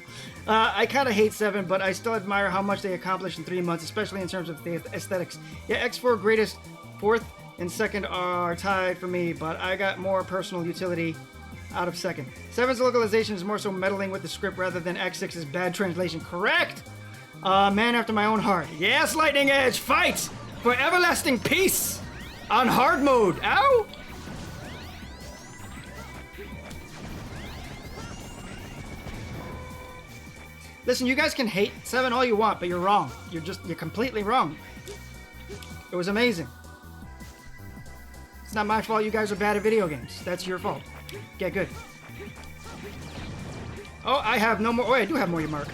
I kind of hate 7, but I still admire how much they accomplished in 3 months, especially in terms of the aesthetics. Yeah, X4 greatest, 4th and 2nd are tied for me, but I got more personal utility out of 2nd. 7's localization is more so meddling with the script rather than X6's bad translation. Correct! Man after my own heart. Yes, Lightning Edge, fight for everlasting peace on hard mode. Ow! Listen, you guys can hate 7 all you want, but you're wrong. You're completely wrong. It was amazing. It's not my fault you guys are bad at video games. That's your fault. Get good. Oh, I have no more. Oh, I do have more, you mark.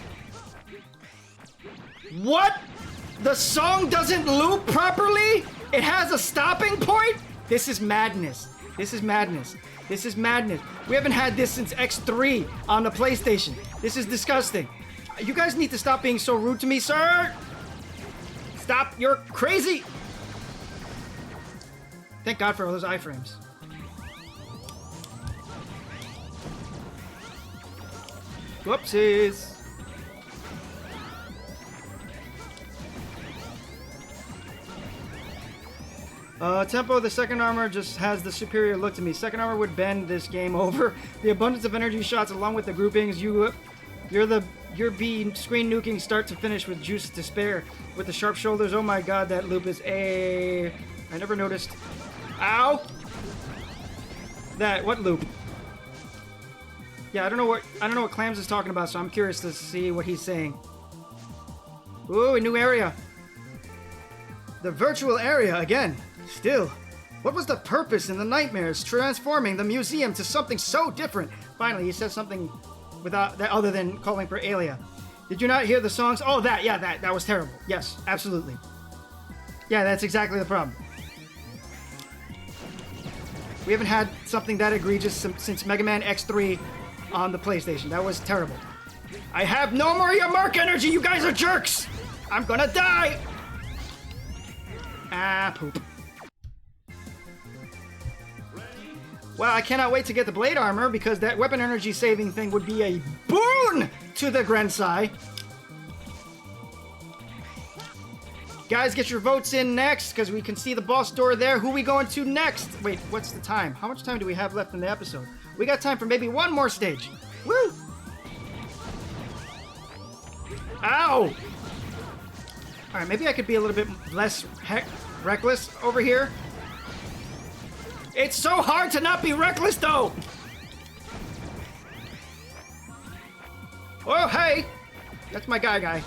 What? The song doesn't loop properly? It has a stopping point? This is madness. This is madness. This is madness. We haven't had this since X3 on the PlayStation. This is disgusting. You guys need to stop being so rude to me, sir. Stop. You're crazy. Thank God for all those iframes. Whoopsies. Tempo, the 2nd armor just has the superior look to me. 2nd armor would bend this game over. The abundance of energy shots along with the groupings, your B screen nuking start to finish with juice to spare. With the sharp shoulders, oh my god, that loop is I never noticed. Ow! What loop? Yeah, I don't know what Clams is talking about, so I'm curious to see what he's saying. Ooh, a new area. The virtual area again. Still, what was the purpose in the nightmares transforming the museum to something so different? Finally, he says something without that other than calling for Alia. Did you not hear the songs? Oh, that was terrible. Yes, absolutely. Yeah, that's exactly the problem. We haven't had something that egregious since Mega Man X3 on the PlayStation. That was terrible. I have no more Yamark energy. You guys are jerks. I'm gonna die. Ah, poop. Well, I cannot wait to get the blade armor because that weapon energy saving thing would be a boon to the Grencye. Guys, get your votes in next because we can see the boss door there. Who are we going to next? Wait, what's the time? How much time do we have left in the episode? We got time for maybe one more stage. Woo! Ow! Alright, maybe I could be a little bit less reckless over here. It's so hard to not be reckless, though! Oh, hey! That's my guy.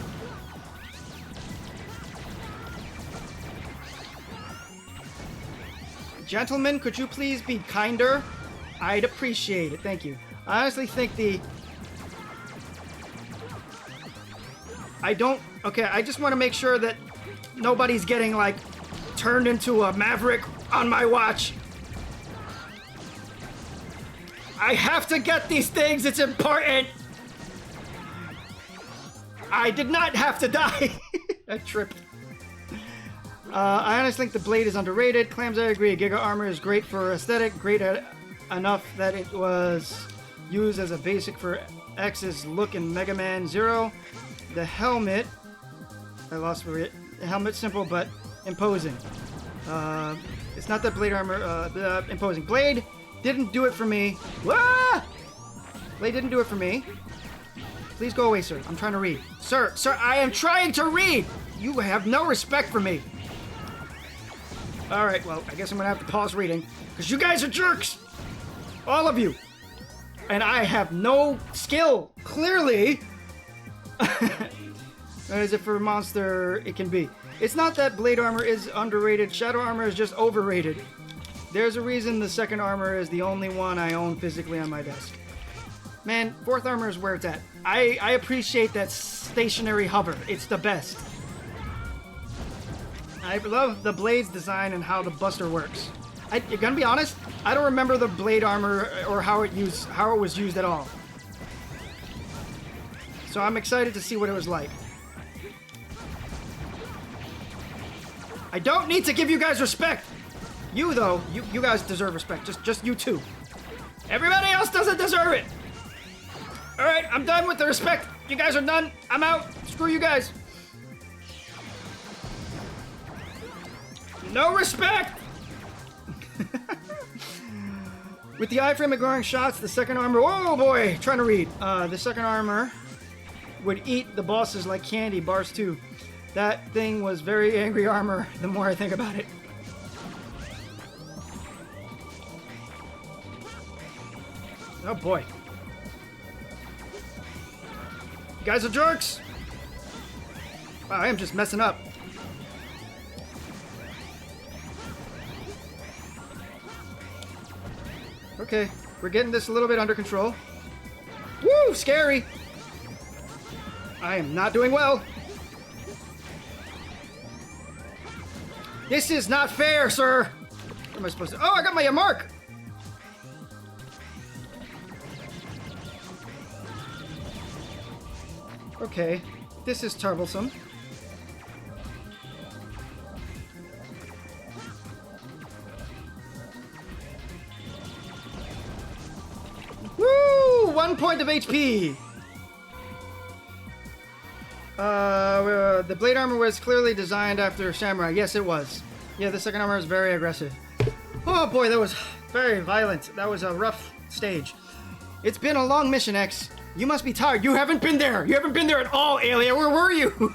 Gentlemen, could you please be kinder? I'd appreciate it, thank you. I honestly think I don't... Okay, I just want to make sure that nobody's getting, like, turned into a maverick on my watch. I have to get these things. It's important. I did not have to die. I tripped. I honestly think the blade is underrated. Clams, I agree. Giga Armor is great for aesthetic. Great enough that it was used as a basic for X's look in Mega Man Zero. The helmet... I lost for it. The helmet's simple but imposing. It's not that blade armor... imposing. Blade didn't do it for me. Ah! Blade didn't do it for me. Please go away, sir. I'm trying to read. Sir, I am trying to read! You have no respect for me. Alright, well, I guess I'm gonna have to pause reading. Because you guys are jerks! All of you! And I have no skill, clearly! As if for a monster, it can be. It's not that blade armor is underrated. Shadow armor is just overrated. There's a reason the second armor is the only one I own physically on my desk. Man, fourth armor is where it's at. I appreciate that stationary hover. It's the best. I love the blade's design and how the buster works. You're gonna be honest, I don't remember the blade armor or how it was used at all. So I'm excited to see what it was like. I don't need to give you guys respect. You though, you guys deserve respect. Just you two. Everybody else doesn't deserve it. All right, I'm done with the respect. You guys are done. I'm out. Screw you guys. No respect! With the iframe ignoring shots, the second armor... Oh boy! Trying to read. The second armor would eat the bosses like candy. Bars 2. That thing was very angry armor, the more I think about it. Oh boy. You guys are jerks! Wow, I am just messing up. Okay, we're getting this a little bit under control. Woo! Scary! I am not doing well. This is not fair, sir! What am I supposed to... Oh, I got my mark! Okay, this is troublesome. Woo! 1 point of HP! The blade armor was clearly designed after Samurai. Yes, it was. Yeah, the second armor is very aggressive. Oh boy, that was very violent. That was a rough stage. It's been a long mission, X. You must be tired. You haven't been there. You haven't been there at all, alien. Where were you?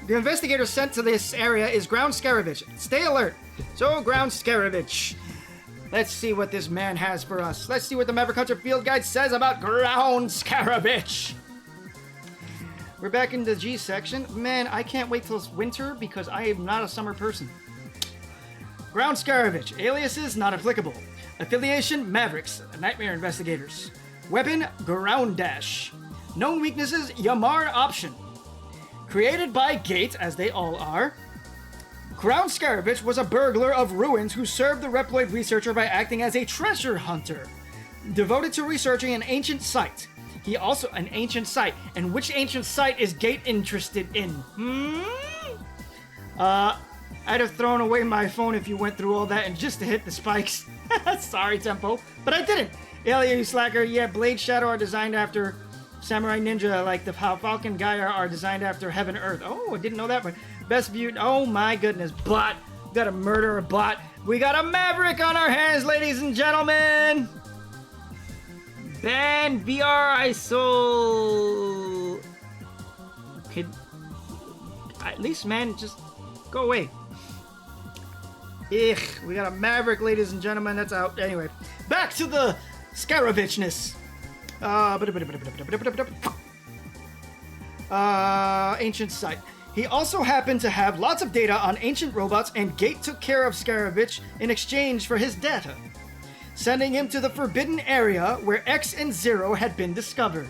The investigator sent to this area is Ground Scaravich. Stay alert. So, Ground Scaravich. Let's see what this man has for us. Let's see what the Maverick Hunter Field Guide says about Ground Scaravich. We're back in the G section. Man, I can't wait till it's winter because I am not a summer person. Ground Scaravich. Aliases not applicable. Affiliation Mavericks. Nightmare Investigators. Weapon Ground Dash. Known weaknesses Yamar option. Created by Gate, as they all are. Ground Scaravich was a burglar of ruins who served the Reploid researcher by acting as a treasure hunter. Devoted to researching an ancient site. He also... An ancient site. And which ancient site is Gate interested in? I'd have thrown away my phone if you went through all that and just to hit the spikes. Sorry, Tempo. But I didn't. Alien, you slacker. Yeah, Blade Shadow are designed after Samurai Ninja, like the how Falcon Gaia are designed after Heaven Earth. Oh, I didn't know that one. Best viewed. Oh my goodness. Bot. Got to murder a bot. We got a Maverick on our hands, ladies and gentlemen. Ban VR ISO. Okay. At least, man, just go away. Ugh, we got a Maverick, ladies and gentlemen. That's out. Anyway, back to the Scaravichness. Ancient site. He also happened to have lots of data on ancient robots, and Gate took care of Scaravich in exchange for his data, sending him to the forbidden area where X and Zero had been discovered.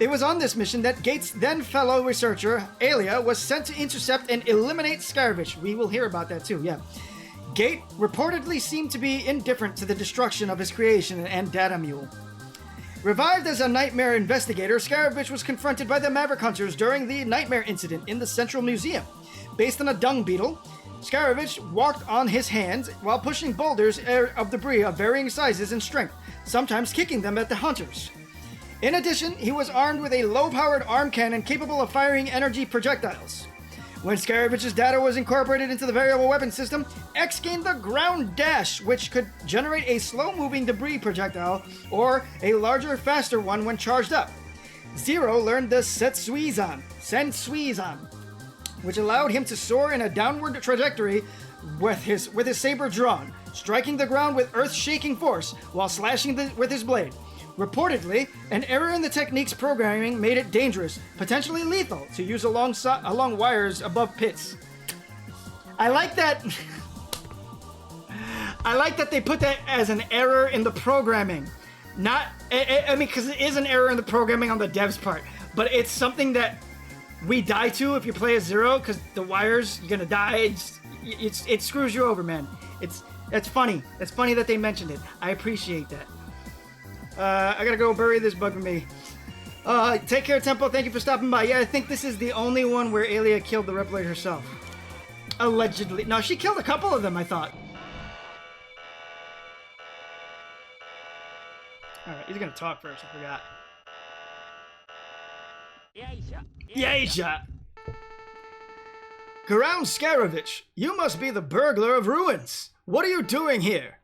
It was on this mission that Gates' then fellow researcher, Alia, was sent to intercept and eliminate Scaravich. We will hear about that too, yeah. Gate reportedly seemed to be indifferent to the destruction of his creation and data mule. Revived as a Nightmare investigator, Scaravich was confronted by the Maverick Hunters during the Nightmare incident in the Central Museum. Based on a dung beetle, Scaravich walked on his hands while pushing boulders of debris of varying sizes and strength, sometimes kicking them at the hunters. In addition, he was armed with a low-powered arm cannon capable of firing energy projectiles. When Scaravich's data was incorporated into the variable weapon system, X gained the ground dash, which could generate a slow-moving debris projectile or a larger, faster one when charged up. Zero learned the Sensuizan, which allowed him to soar in a downward trajectory with his saber drawn, striking the ground with earth-shaking force while slashing with his blade. Reportedly, an error in the technique's programming made it dangerous, potentially lethal, to use along wires above pits. I like that. I like that they put that as an error in the programming. I mean, because it is an error in the programming on the dev's part, but it's something that we die to if you play as Zero, because the wires, you're gonna die. It screws you over, man. That's funny. That's funny that they mentioned it. I appreciate that. I gotta go bury this bug for me. Take care, Tempo. Thank you for stopping by. Yeah, I think this is the only one where Alia killed the Reploid herself. Allegedly. No, she killed a couple of them, I thought. Alright, he's gonna talk first, I forgot. Yaisha! Ground Scaravich, you must be the burglar of ruins. What are you doing here?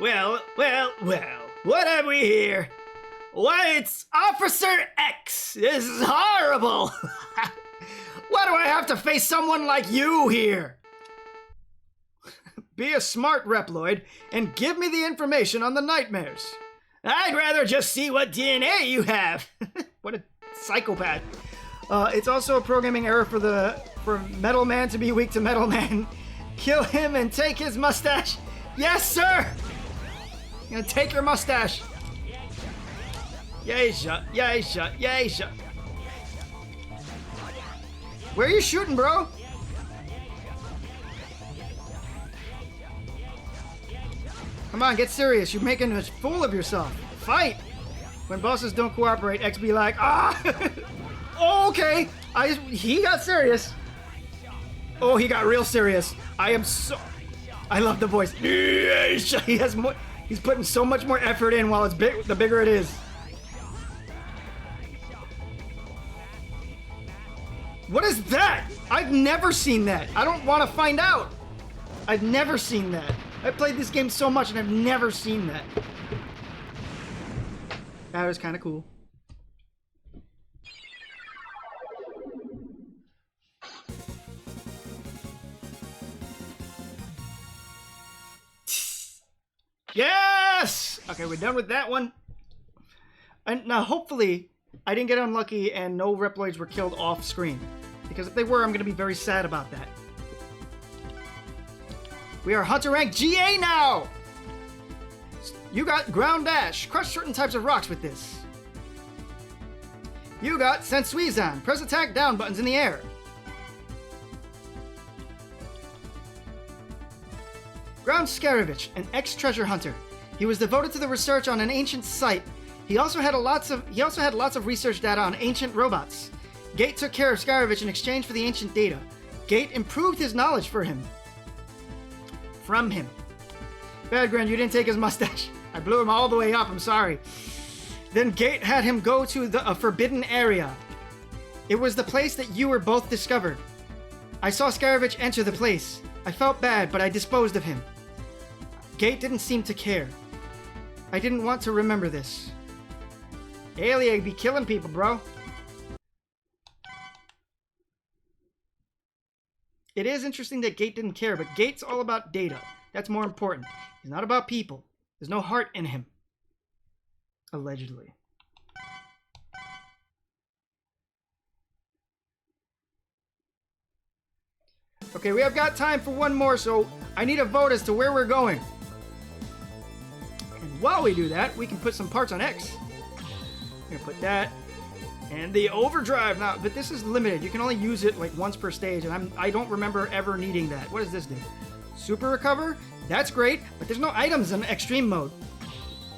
Well, what have we here? Why, it's Officer X! This is horrible! Why do I have to face someone like you here? Be a smart Reploid and give me the information on the nightmares. I'd rather just see what DNA you have. What a psychopath. It's also a programming error for Metal Man to be weak to Metal Man. Kill him and take his mustache. Yes, sir! I'm gonna take your mustache. Yaisha. Where are you shooting, bro? Come on, get serious. You're making a fool of yourself. Fight! When bosses don't cooperate, X be like, ah! Oh, okay. He got serious. Oh, he got real serious. I love the voice. He has more. He's putting so much more effort in while it's big. The bigger it is. What is that? I've never seen that. I don't want to find out. I've never seen that. I played this game so much and I've never seen that. That was kind of cool. Yes! Okay, we're done with that one. And now, hopefully, I didn't get unlucky and no Reploids were killed off screen. Because if they were, I'm going to be very sad about that. We are Hunter Rank GA now! You got Ground Dash. Crush certain types of rocks with this. You got Sensuizan. Press attack down buttons in the air. Ground Scaravich, an ex-treasure hunter. He was devoted to the research on an ancient site. He also had lots of research data on ancient robots. Gate took care of Scaravich in exchange for the ancient data. Gate improved his knowledge from him. Bad Grin, you didn't take his mustache. I blew him all the way up, I'm sorry. Then Gate had him go to a forbidden area. It was the place that you were both discovered. I saw Scaravich enter the place. I felt bad, but I disposed of him. Gate didn't seem to care. I didn't want to remember this. Alia be killing people, bro. It is interesting that Gate didn't care, but Gate's all about data. That's more important. He's not about people. There's no heart in him. Allegedly. Okay, we have got time for one more, so I need a vote as to where we're going. And while we do that, we can put some parts on X. I'm gonna put that. And the overdrive now, but this is limited. You can only use it like once per stage, and I don't remember ever needing that. What does this do? Super recover? That's great, but there's no items in extreme mode.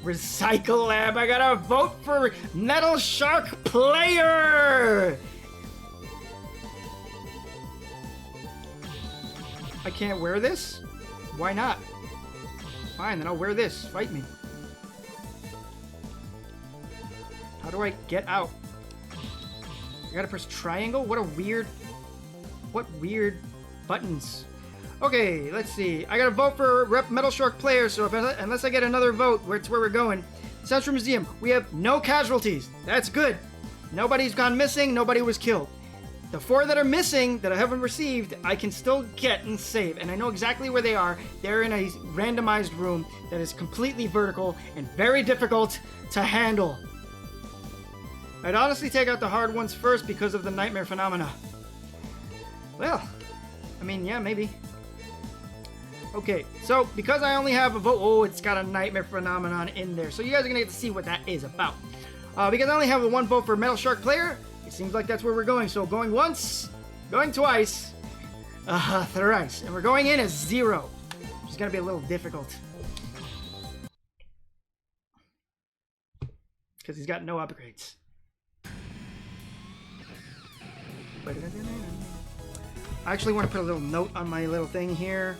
Recycle lab. I gotta vote for Metal Shark player. I can't wear this? Why not? Fine, then I'll wear this. Fight me. How do I get out? I gotta press triangle? What weird buttons. Okay, let's see. I gotta vote for Metal Shark player, so unless I get another vote, it's where we're going. Central Museum, we have no casualties. That's good. Nobody's gone missing, nobody was killed. The 4 that are missing, that I haven't received, I can still get and save, and I know exactly where they are. They're in a randomized room that is completely vertical and very difficult to handle. I'd honestly take out the hard ones first because of the nightmare phenomena. Well, I mean, yeah, maybe. Okay, so because I only have a vote, oh, it's got a nightmare phenomenon in there. So you guys are gonna get to see what that is about. Because I only have one vote for Metal Shark player, it seems like that's where we're going. So going once, going twice, thrice, and we're going in as 0, which is gonna be a little difficult because he's got no upgrades. I actually want to put a little note on my little thing here.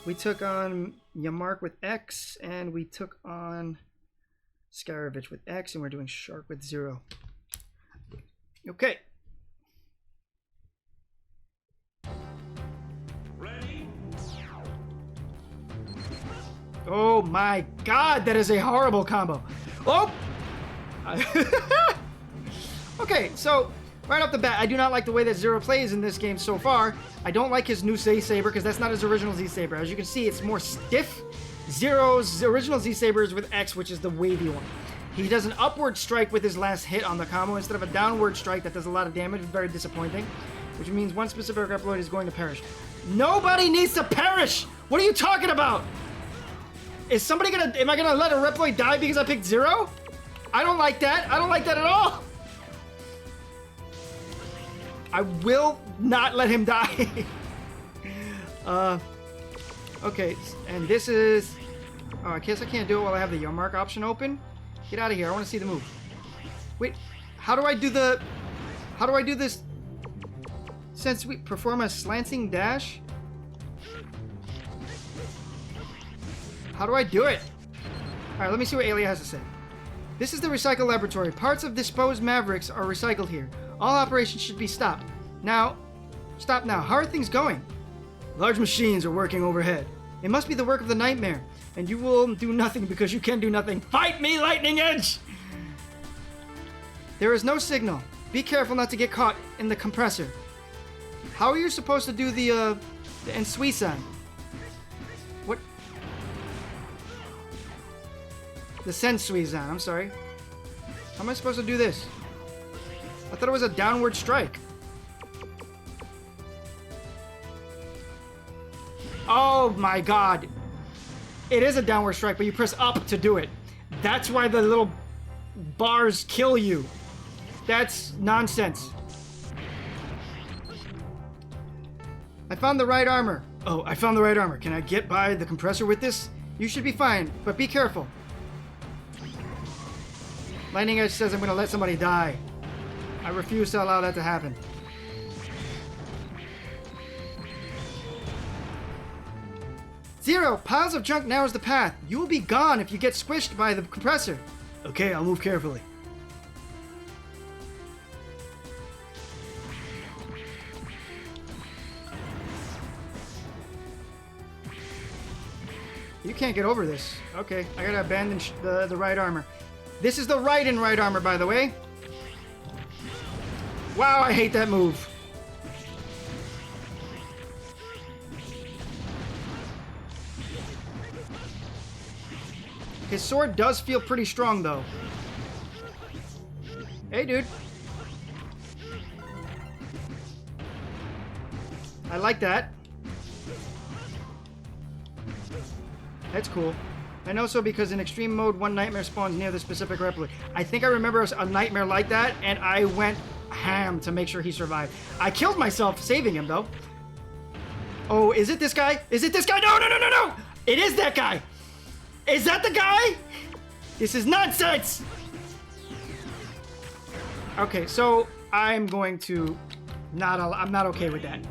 We took on Yamark with X, and we took on Scaravich with X, and we're doing Shark with 0. Okay. Ready? Oh my god, that is a horrible combo. Oh! Okay, so right off the bat, I do not like the way that Zero plays in this game so far. I don't like his new Z-Saber because that's not his original Z-Saber. As you can see, it's more stiff. Zero's original Z-Saber is with X, which is the wavy one. He does an upward strike with his last hit on the combo instead of a downward strike that does a lot of damage. Very disappointing, which means one specific Reploid is going to perish. Nobody needs to perish! What are you talking about? Is somebody gonna... Am I gonna let a Reploid die because I picked 0? I don't like that. I don't like that at all. I will not let him die. Okay, and this is... Oh, I guess I can't do it while I have the Yamark option open. Get out of here. I want to see the move. Wait, how do I do the... How do I do this? Since we perform a slanting dash? How do I do it? Alright, let me see what Aelia has to say. This is the recycle laboratory. Parts of disposed Mavericks are recycled here. All operations should be stopped. Now, stop now. How are things going? Large machines are working overhead. It must be the work of the nightmare. And you will do nothing because you can do nothing. Fight me, Lightning Edge! There is no signal. Be careful not to get caught in the compressor. How are you supposed to do the Ensui sign? What? The Sensui sign, I'm sorry. How am I supposed to do this? I thought it was a downward strike. Oh my god. It is a downward strike, but you press up to do it. That's why the little bars kill you. That's nonsense. I found the right armor. Oh, I found the right armor. Can I get by the compressor with this? You should be fine, but be careful. Lightning Edge says I'm going to let somebody die. I refuse to allow that to happen. Zero! Piles of junk narrows the path. You will be gone if you get squished by the compressor. Okay, I'll move carefully. You can't get over this. Okay, I gotta abandon the right armor. This is the right in right armor, by the way. Wow, I hate that move. His sword does feel pretty strong, though. Hey, dude. I like that. That's cool. I know so because in extreme mode, one nightmare spawns near the specific replica. I think I remember a nightmare like that, and I went ham to make sure he survived. I killed myself saving him, though. Oh, is it this guy? Is it this guy? No, no, no, no, no! It is that guy! Is that the guy? This is nonsense! Okay, so I'm going to I'm not okay with that.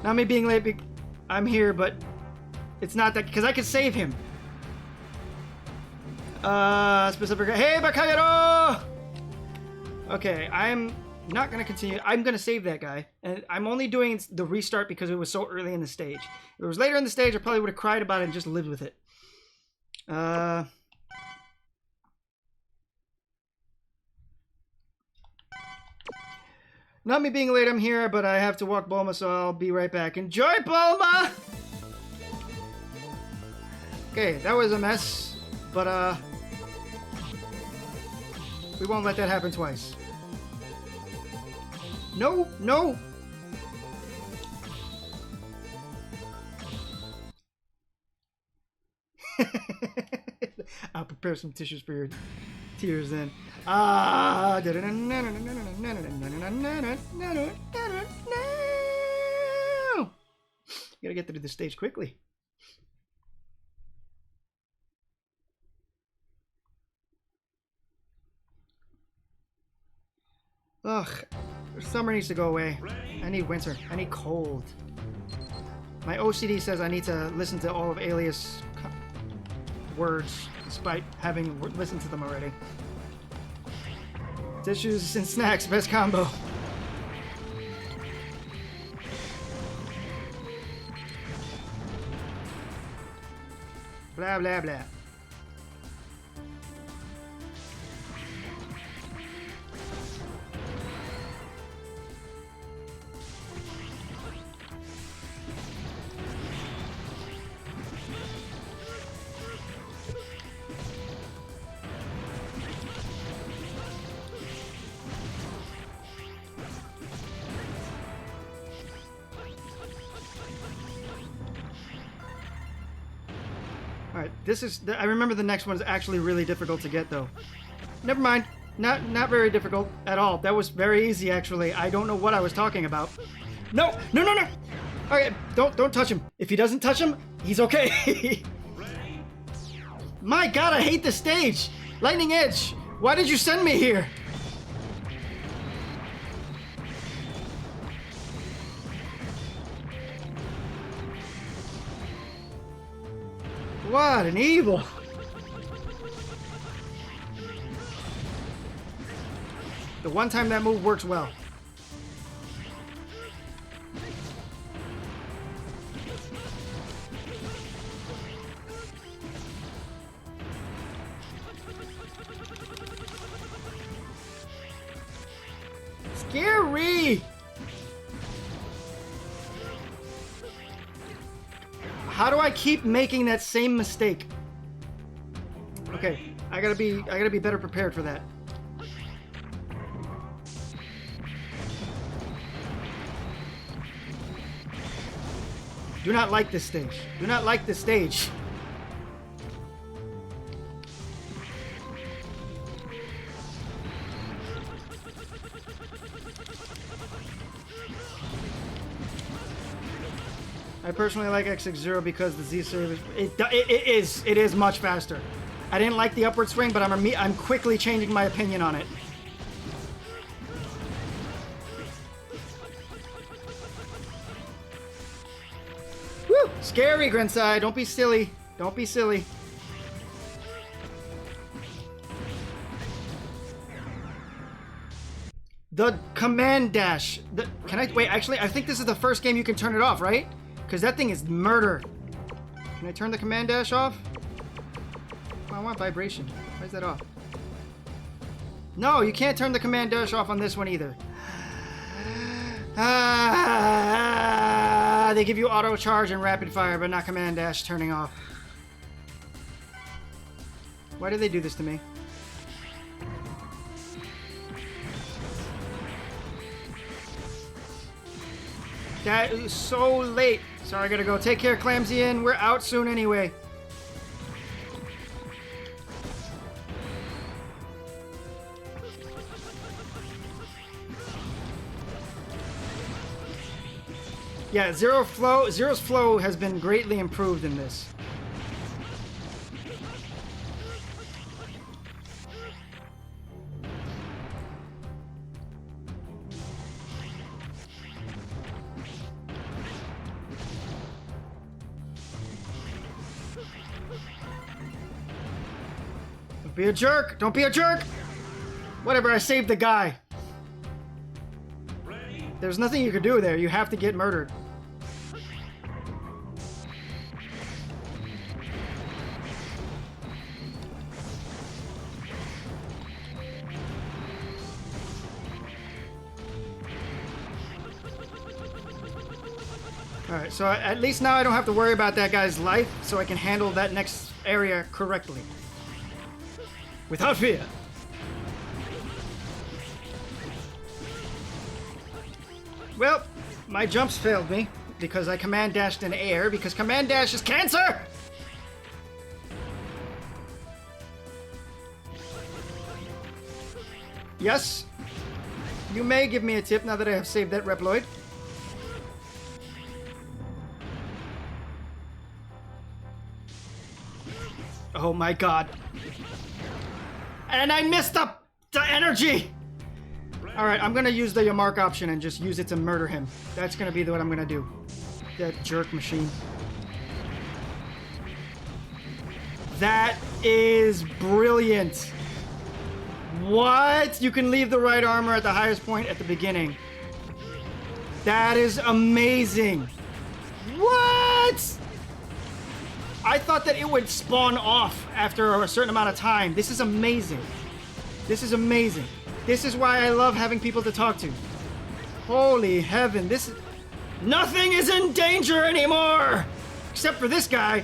Not me being late, I'm here, but it's not that, because I can save him. Specific, hey, Bakagaro! Okay, I'm not going to continue. I'm going to save that guy. And I'm only doing the restart because it was so early in the stage. If it was later in the stage, I probably would have cried about it and just lived with it. Not me being late, I'm here, but I have to walk Bulma, so I'll be right back. Enjoy, Bulma! Okay, that was a mess, but, we won't let that happen twice. No, no! I'll prepare some tissues for your tears then. Ah! Gotta get through the stage quickly. Ugh, summer needs to go away. I need winter. I need cold. My OCD says I need to listen to all of Alias words, despite having listened to them already. Tissues and snacks, best combo. Blah, blah, blah. Alright, this is... I remember the next one is actually really difficult to get, though. Never mind. Not very difficult at all. That was very easy, actually. I don't know what I was talking about. No! No, no, no! Alright, don't touch him. If he doesn't touch him, he's okay. My god, I hate this stage! Lightning Edge! Why did you send me here? What an evil! The one time that move works well. Scary! How do I keep making that same mistake? Okay, I gotta be better prepared for that. Do not like this stage. Do not like this stage. I personally like X60 because the Z series it is much faster. I didn't like the upward swing, but I'm quickly changing my opinion on it. Woo! Scary, Grencye. Don't be silly. Don't be silly. The command dash. Can I wait? Actually, I think this is the first game you can turn it off, right? Because that thing is murder. Can I turn the command dash off? Oh, I want vibration. Why is that off? No, you can't turn the command dash off on this one either. They give you auto charge and rapid fire, but not command dash turning off. Why did they do this to me? That is so late. Sorry, I gotta go. Take care, Clamsy, and we're out soon anyway. Yeah, Zero's flow has been greatly improved in this. Don't be a jerk! Don't be a jerk! Whatever, I saved the guy. There's nothing you could do there. You have to get murdered. Alright, so at least now I don't have to worry about that guy's life, so I can handle that next area correctly. Without fear. Well, my jumps failed me because I command dashed in air because command dash is cancer! Yes, you may give me a tip now that I have saved that Reploid. Oh my god. And I missed the energy! Alright, I'm gonna use the Yamark option and just use it to murder him. That's gonna be what I'm gonna do. That jerk machine. That is brilliant. What? You can leave the right armor at the highest point at the beginning. That is amazing. What? I thought that it would spawn off after a certain amount of time. This is amazing. This is amazing. This is why I love having people to talk to. Holy heaven, this is... Nothing is in danger anymore! Except for this guy.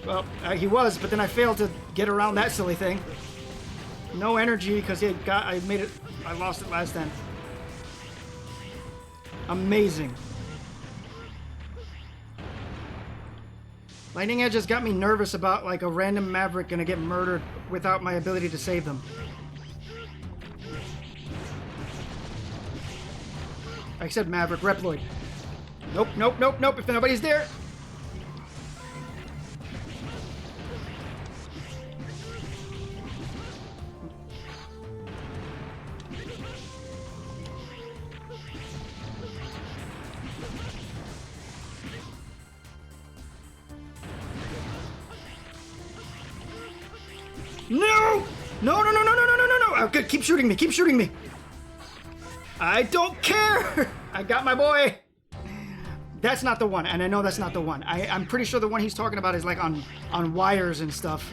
Well, he was, but then I failed to get around that silly thing. No energy, because I lost it last time. Amazing. Lightning Edge has got me nervous about, like, a random Maverick gonna get murdered without my ability to save them. I said Maverick, Reploid. Nope, nope, nope, nope, if nobody's there. No! No, no, no, no, no, no, no, no, no! Oh, good, keep shooting me, keep shooting me! I don't care! I got my boy! That's not the one, and I know that's not the one. I'm pretty sure the one he's talking about is like on wires and stuff.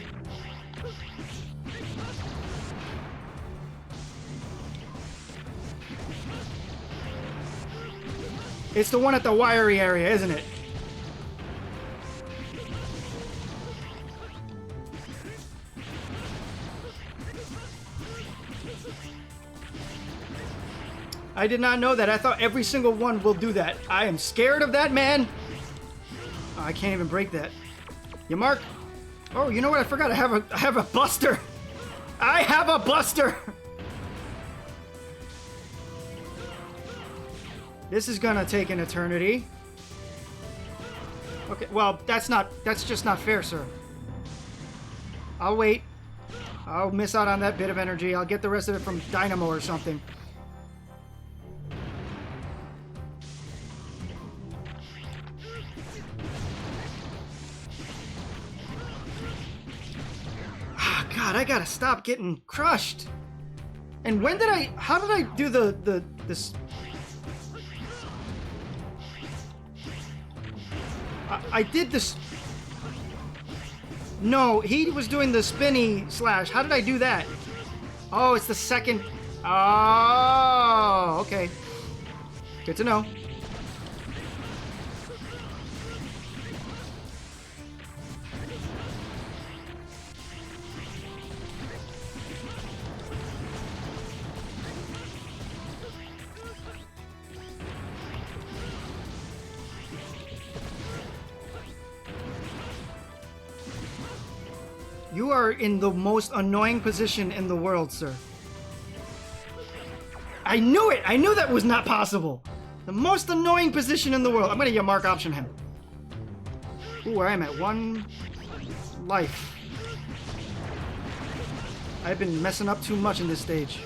It's the one at the wiry area, isn't it? I did not know that. I thought every single one will do that. I am scared of that, man. Oh, I can't even break that. Yamark. Oh, you know what? I forgot. I have a buster. I have a buster. This is gonna take an eternity. Okay, well, that's just not fair, sir. I'll wait. I'll miss out on that bit of energy. I'll get the rest of it from Dynamo or something. God, I gotta stop getting crushed. And how did I do this? I did this. No, he was doing the spinny slash. How did I do that? Oh, it's the second. Oh, okay. Good to know. You are in the most annoying position in the world, sir. I knew it! I knew that was not possible! The most annoying position in the world. I'm gonna Yamark option him. Ooh, I am at 1 life. I've been messing up too much in this stage.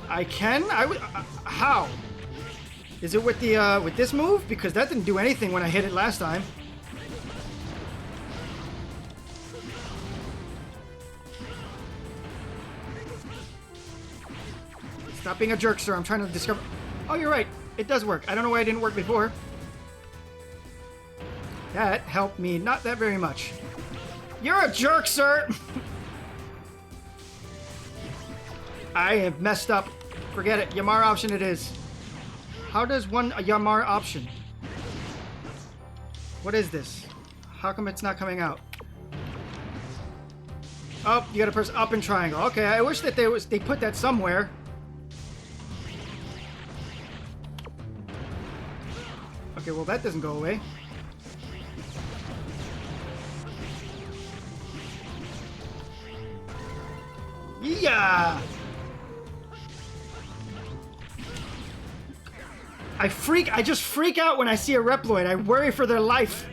I can? How? Is it with the with this move? Because that didn't do anything when I hit it last time. Stop being a jerk, sir. I'm trying to discover... Oh, you're right. It does work. I don't know why it didn't work before. That helped me not that very much. You're a jerk, sir! I have messed up. Forget it. Yamar option it is. How does one Yamar option? What is this? How come it's not coming out? Oh, you gotta press up and triangle. Okay, I wish that they put that somewhere. Okay, well that doesn't go away. Yeah! I just freak out when I see a Reploid. I worry for their life.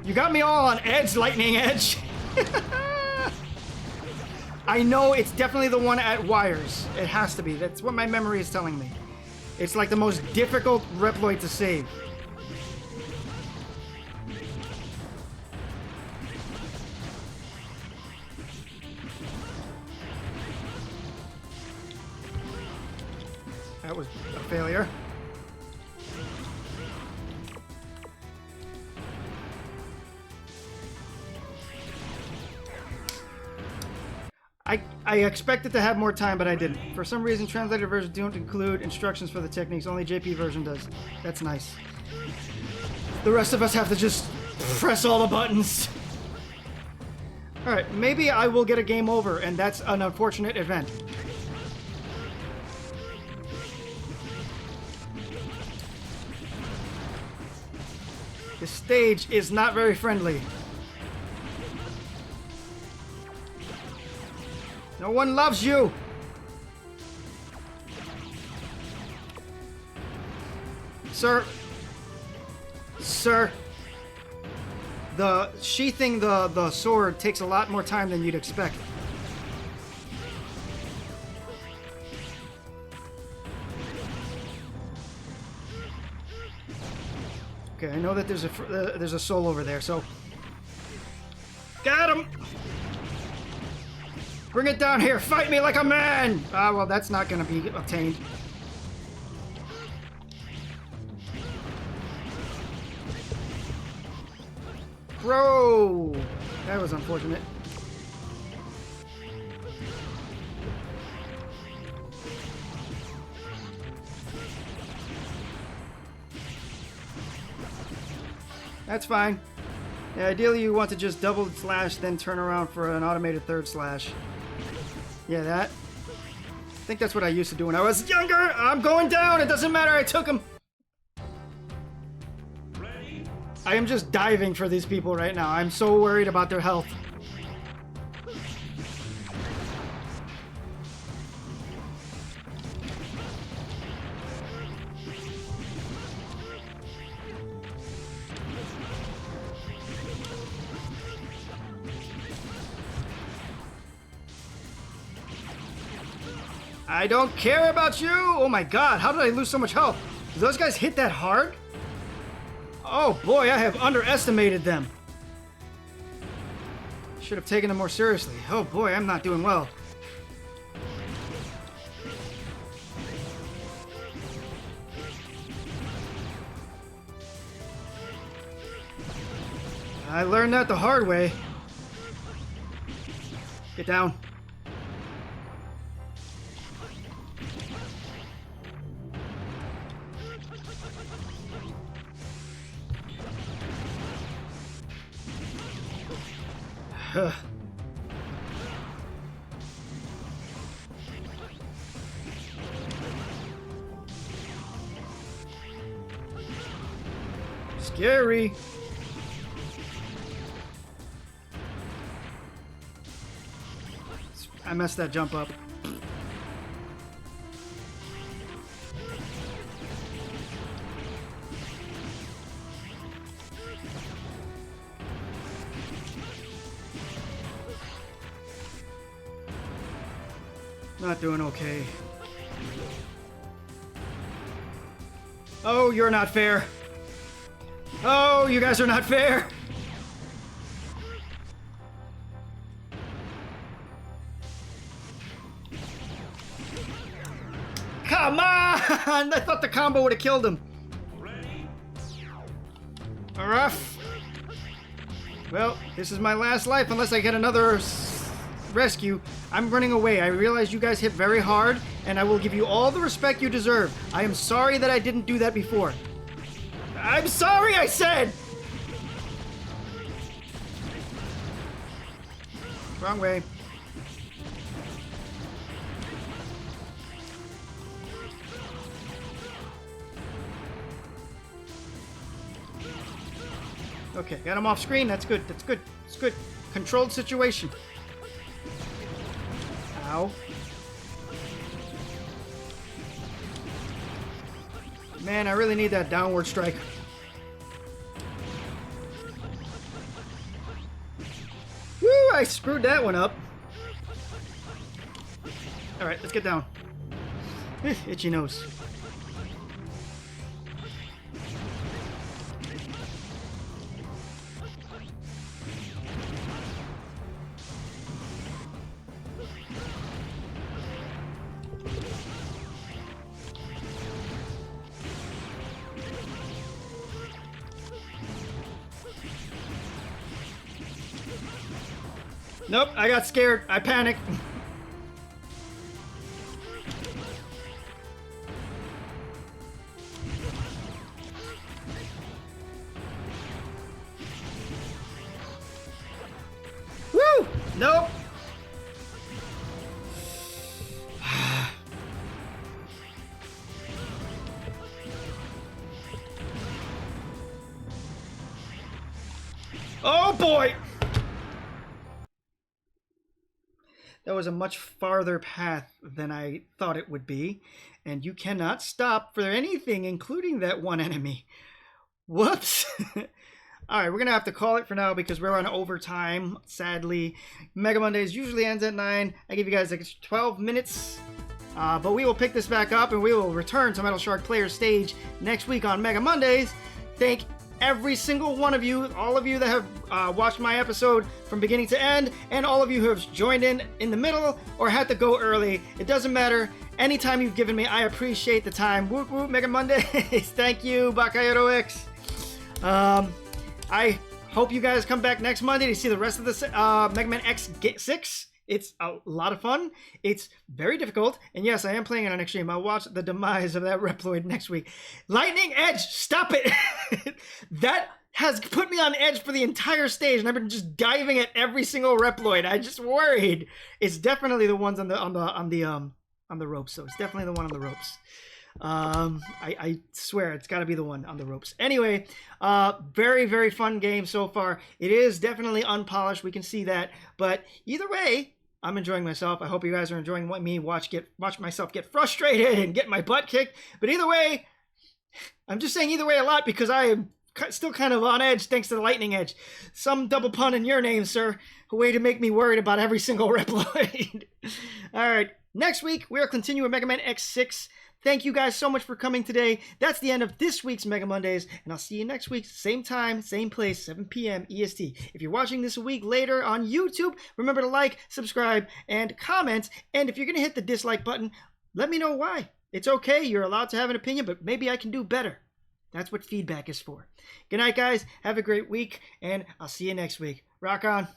You got me all on edge, Lightning Edge. I know it's definitely the one at wires. It has to be. That's what my memory is telling me. It's like the most difficult Reploid to save. That was a failure. I expected to have more time, but I didn't. For some reason, translated versions don't include instructions for the techniques. Only JP version does. That's nice. The rest of us have to just press all the buttons. Alright, maybe I will get a game over, and that's an unfortunate event. This stage is not very friendly. No one loves you! Sir. Sir. The sheathing the sword takes a lot more time than you'd expect. Okay, I know that there's a soul over there, so... Got him! Bring it down here! Fight me like a man! Ah, well, that's not gonna be obtained. Bro! That was unfortunate. That's fine. Yeah, ideally you want to just double slash, then turn around for an automated third slash. Yeah, that. I think that's what I used to do when I was younger! I'm going down! It doesn't matter, I took him! I am just diving for these people right now. I'm so worried about their health. I don't care about you! Oh my god, how did I lose so much health? Did those guys hit that hard? Oh boy, I have underestimated them. Should have taken them more seriously. Oh boy, I'm not doing well. I learned that the hard way. Get down. Scary. I messed that jump up. Not doing okay. Oh, you're not fair. Oh, you guys are not fair. Come on! I thought the combo would have killed him. Rough. Well, this is my last life unless I get another rescue. I'm running away. I realize you guys hit very hard, and I will give you all the respect you deserve. I am sorry that I didn't do that before. I'm sorry, I said! Wrong way. Okay, got him off screen. That's good. That's good. It's good. Controlled situation. Ow. Man, I really need that downward strike. Woo! I screwed that one up. Alright, let's get down. Itchy nose. Nope, I got scared. I panicked. Woo! Nope. Oh boy! That was a much farther path than I thought it would be, and you cannot stop for anything, including that one enemy. Whoops. Alright, we're going to have to call it for now because we're on overtime, sadly. Mega Mondays usually ends at 9. I give you guys like 12 minutes. But we will pick this back up and we will return to Metal Shark Player Stage next week on Mega Mondays. Thank every single one of you, all of you that have watched my episode from beginning to end, and all of you who have joined in the middle or had to go early. It doesn't matter. Anytime you've given me, I appreciate the time. Whoop whoop, Mega Mondays. Thank you, Bakayero X. I hope you guys come back next Monday to see the rest of the Mega Man X6. It's a lot of fun. It's very difficult. And yes, I am playing it on Extreme. I'll watch the demise of that Reploid next week. Lightning Edge! Stop it! That has put me on edge for the entire stage, and I've been just diving at every single Reploid. I just worried. It's definitely the ones on the ropes. So it's definitely the one on the ropes. I swear it's got to be the one on the ropes. Anyway, very, very fun game so far. It is definitely unpolished. We can see that. But either way, I'm enjoying myself. I hope you guys are enjoying me watch myself get frustrated and get my butt kicked. But either way, I'm just saying either way a lot because I am still kind of on edge thanks to the Lightning Edge. Some double pun in your name, sir. A way to make me worried about every single Reploid. All right, next week we'll continue with Mega Man X6. Thank you guys so much for coming today. That's the end of this week's Mega Mondays, and I'll see you next week, same time, same place, 7 p.m. EST. If you're watching this a week later on YouTube, remember to like, subscribe, and comment. And if you're going to hit the dislike button, let me know why. It's okay. You're allowed to have an opinion, but maybe I can do better. That's what feedback is for. Good night, guys. Have a great week, and I'll see you next week. Rock on.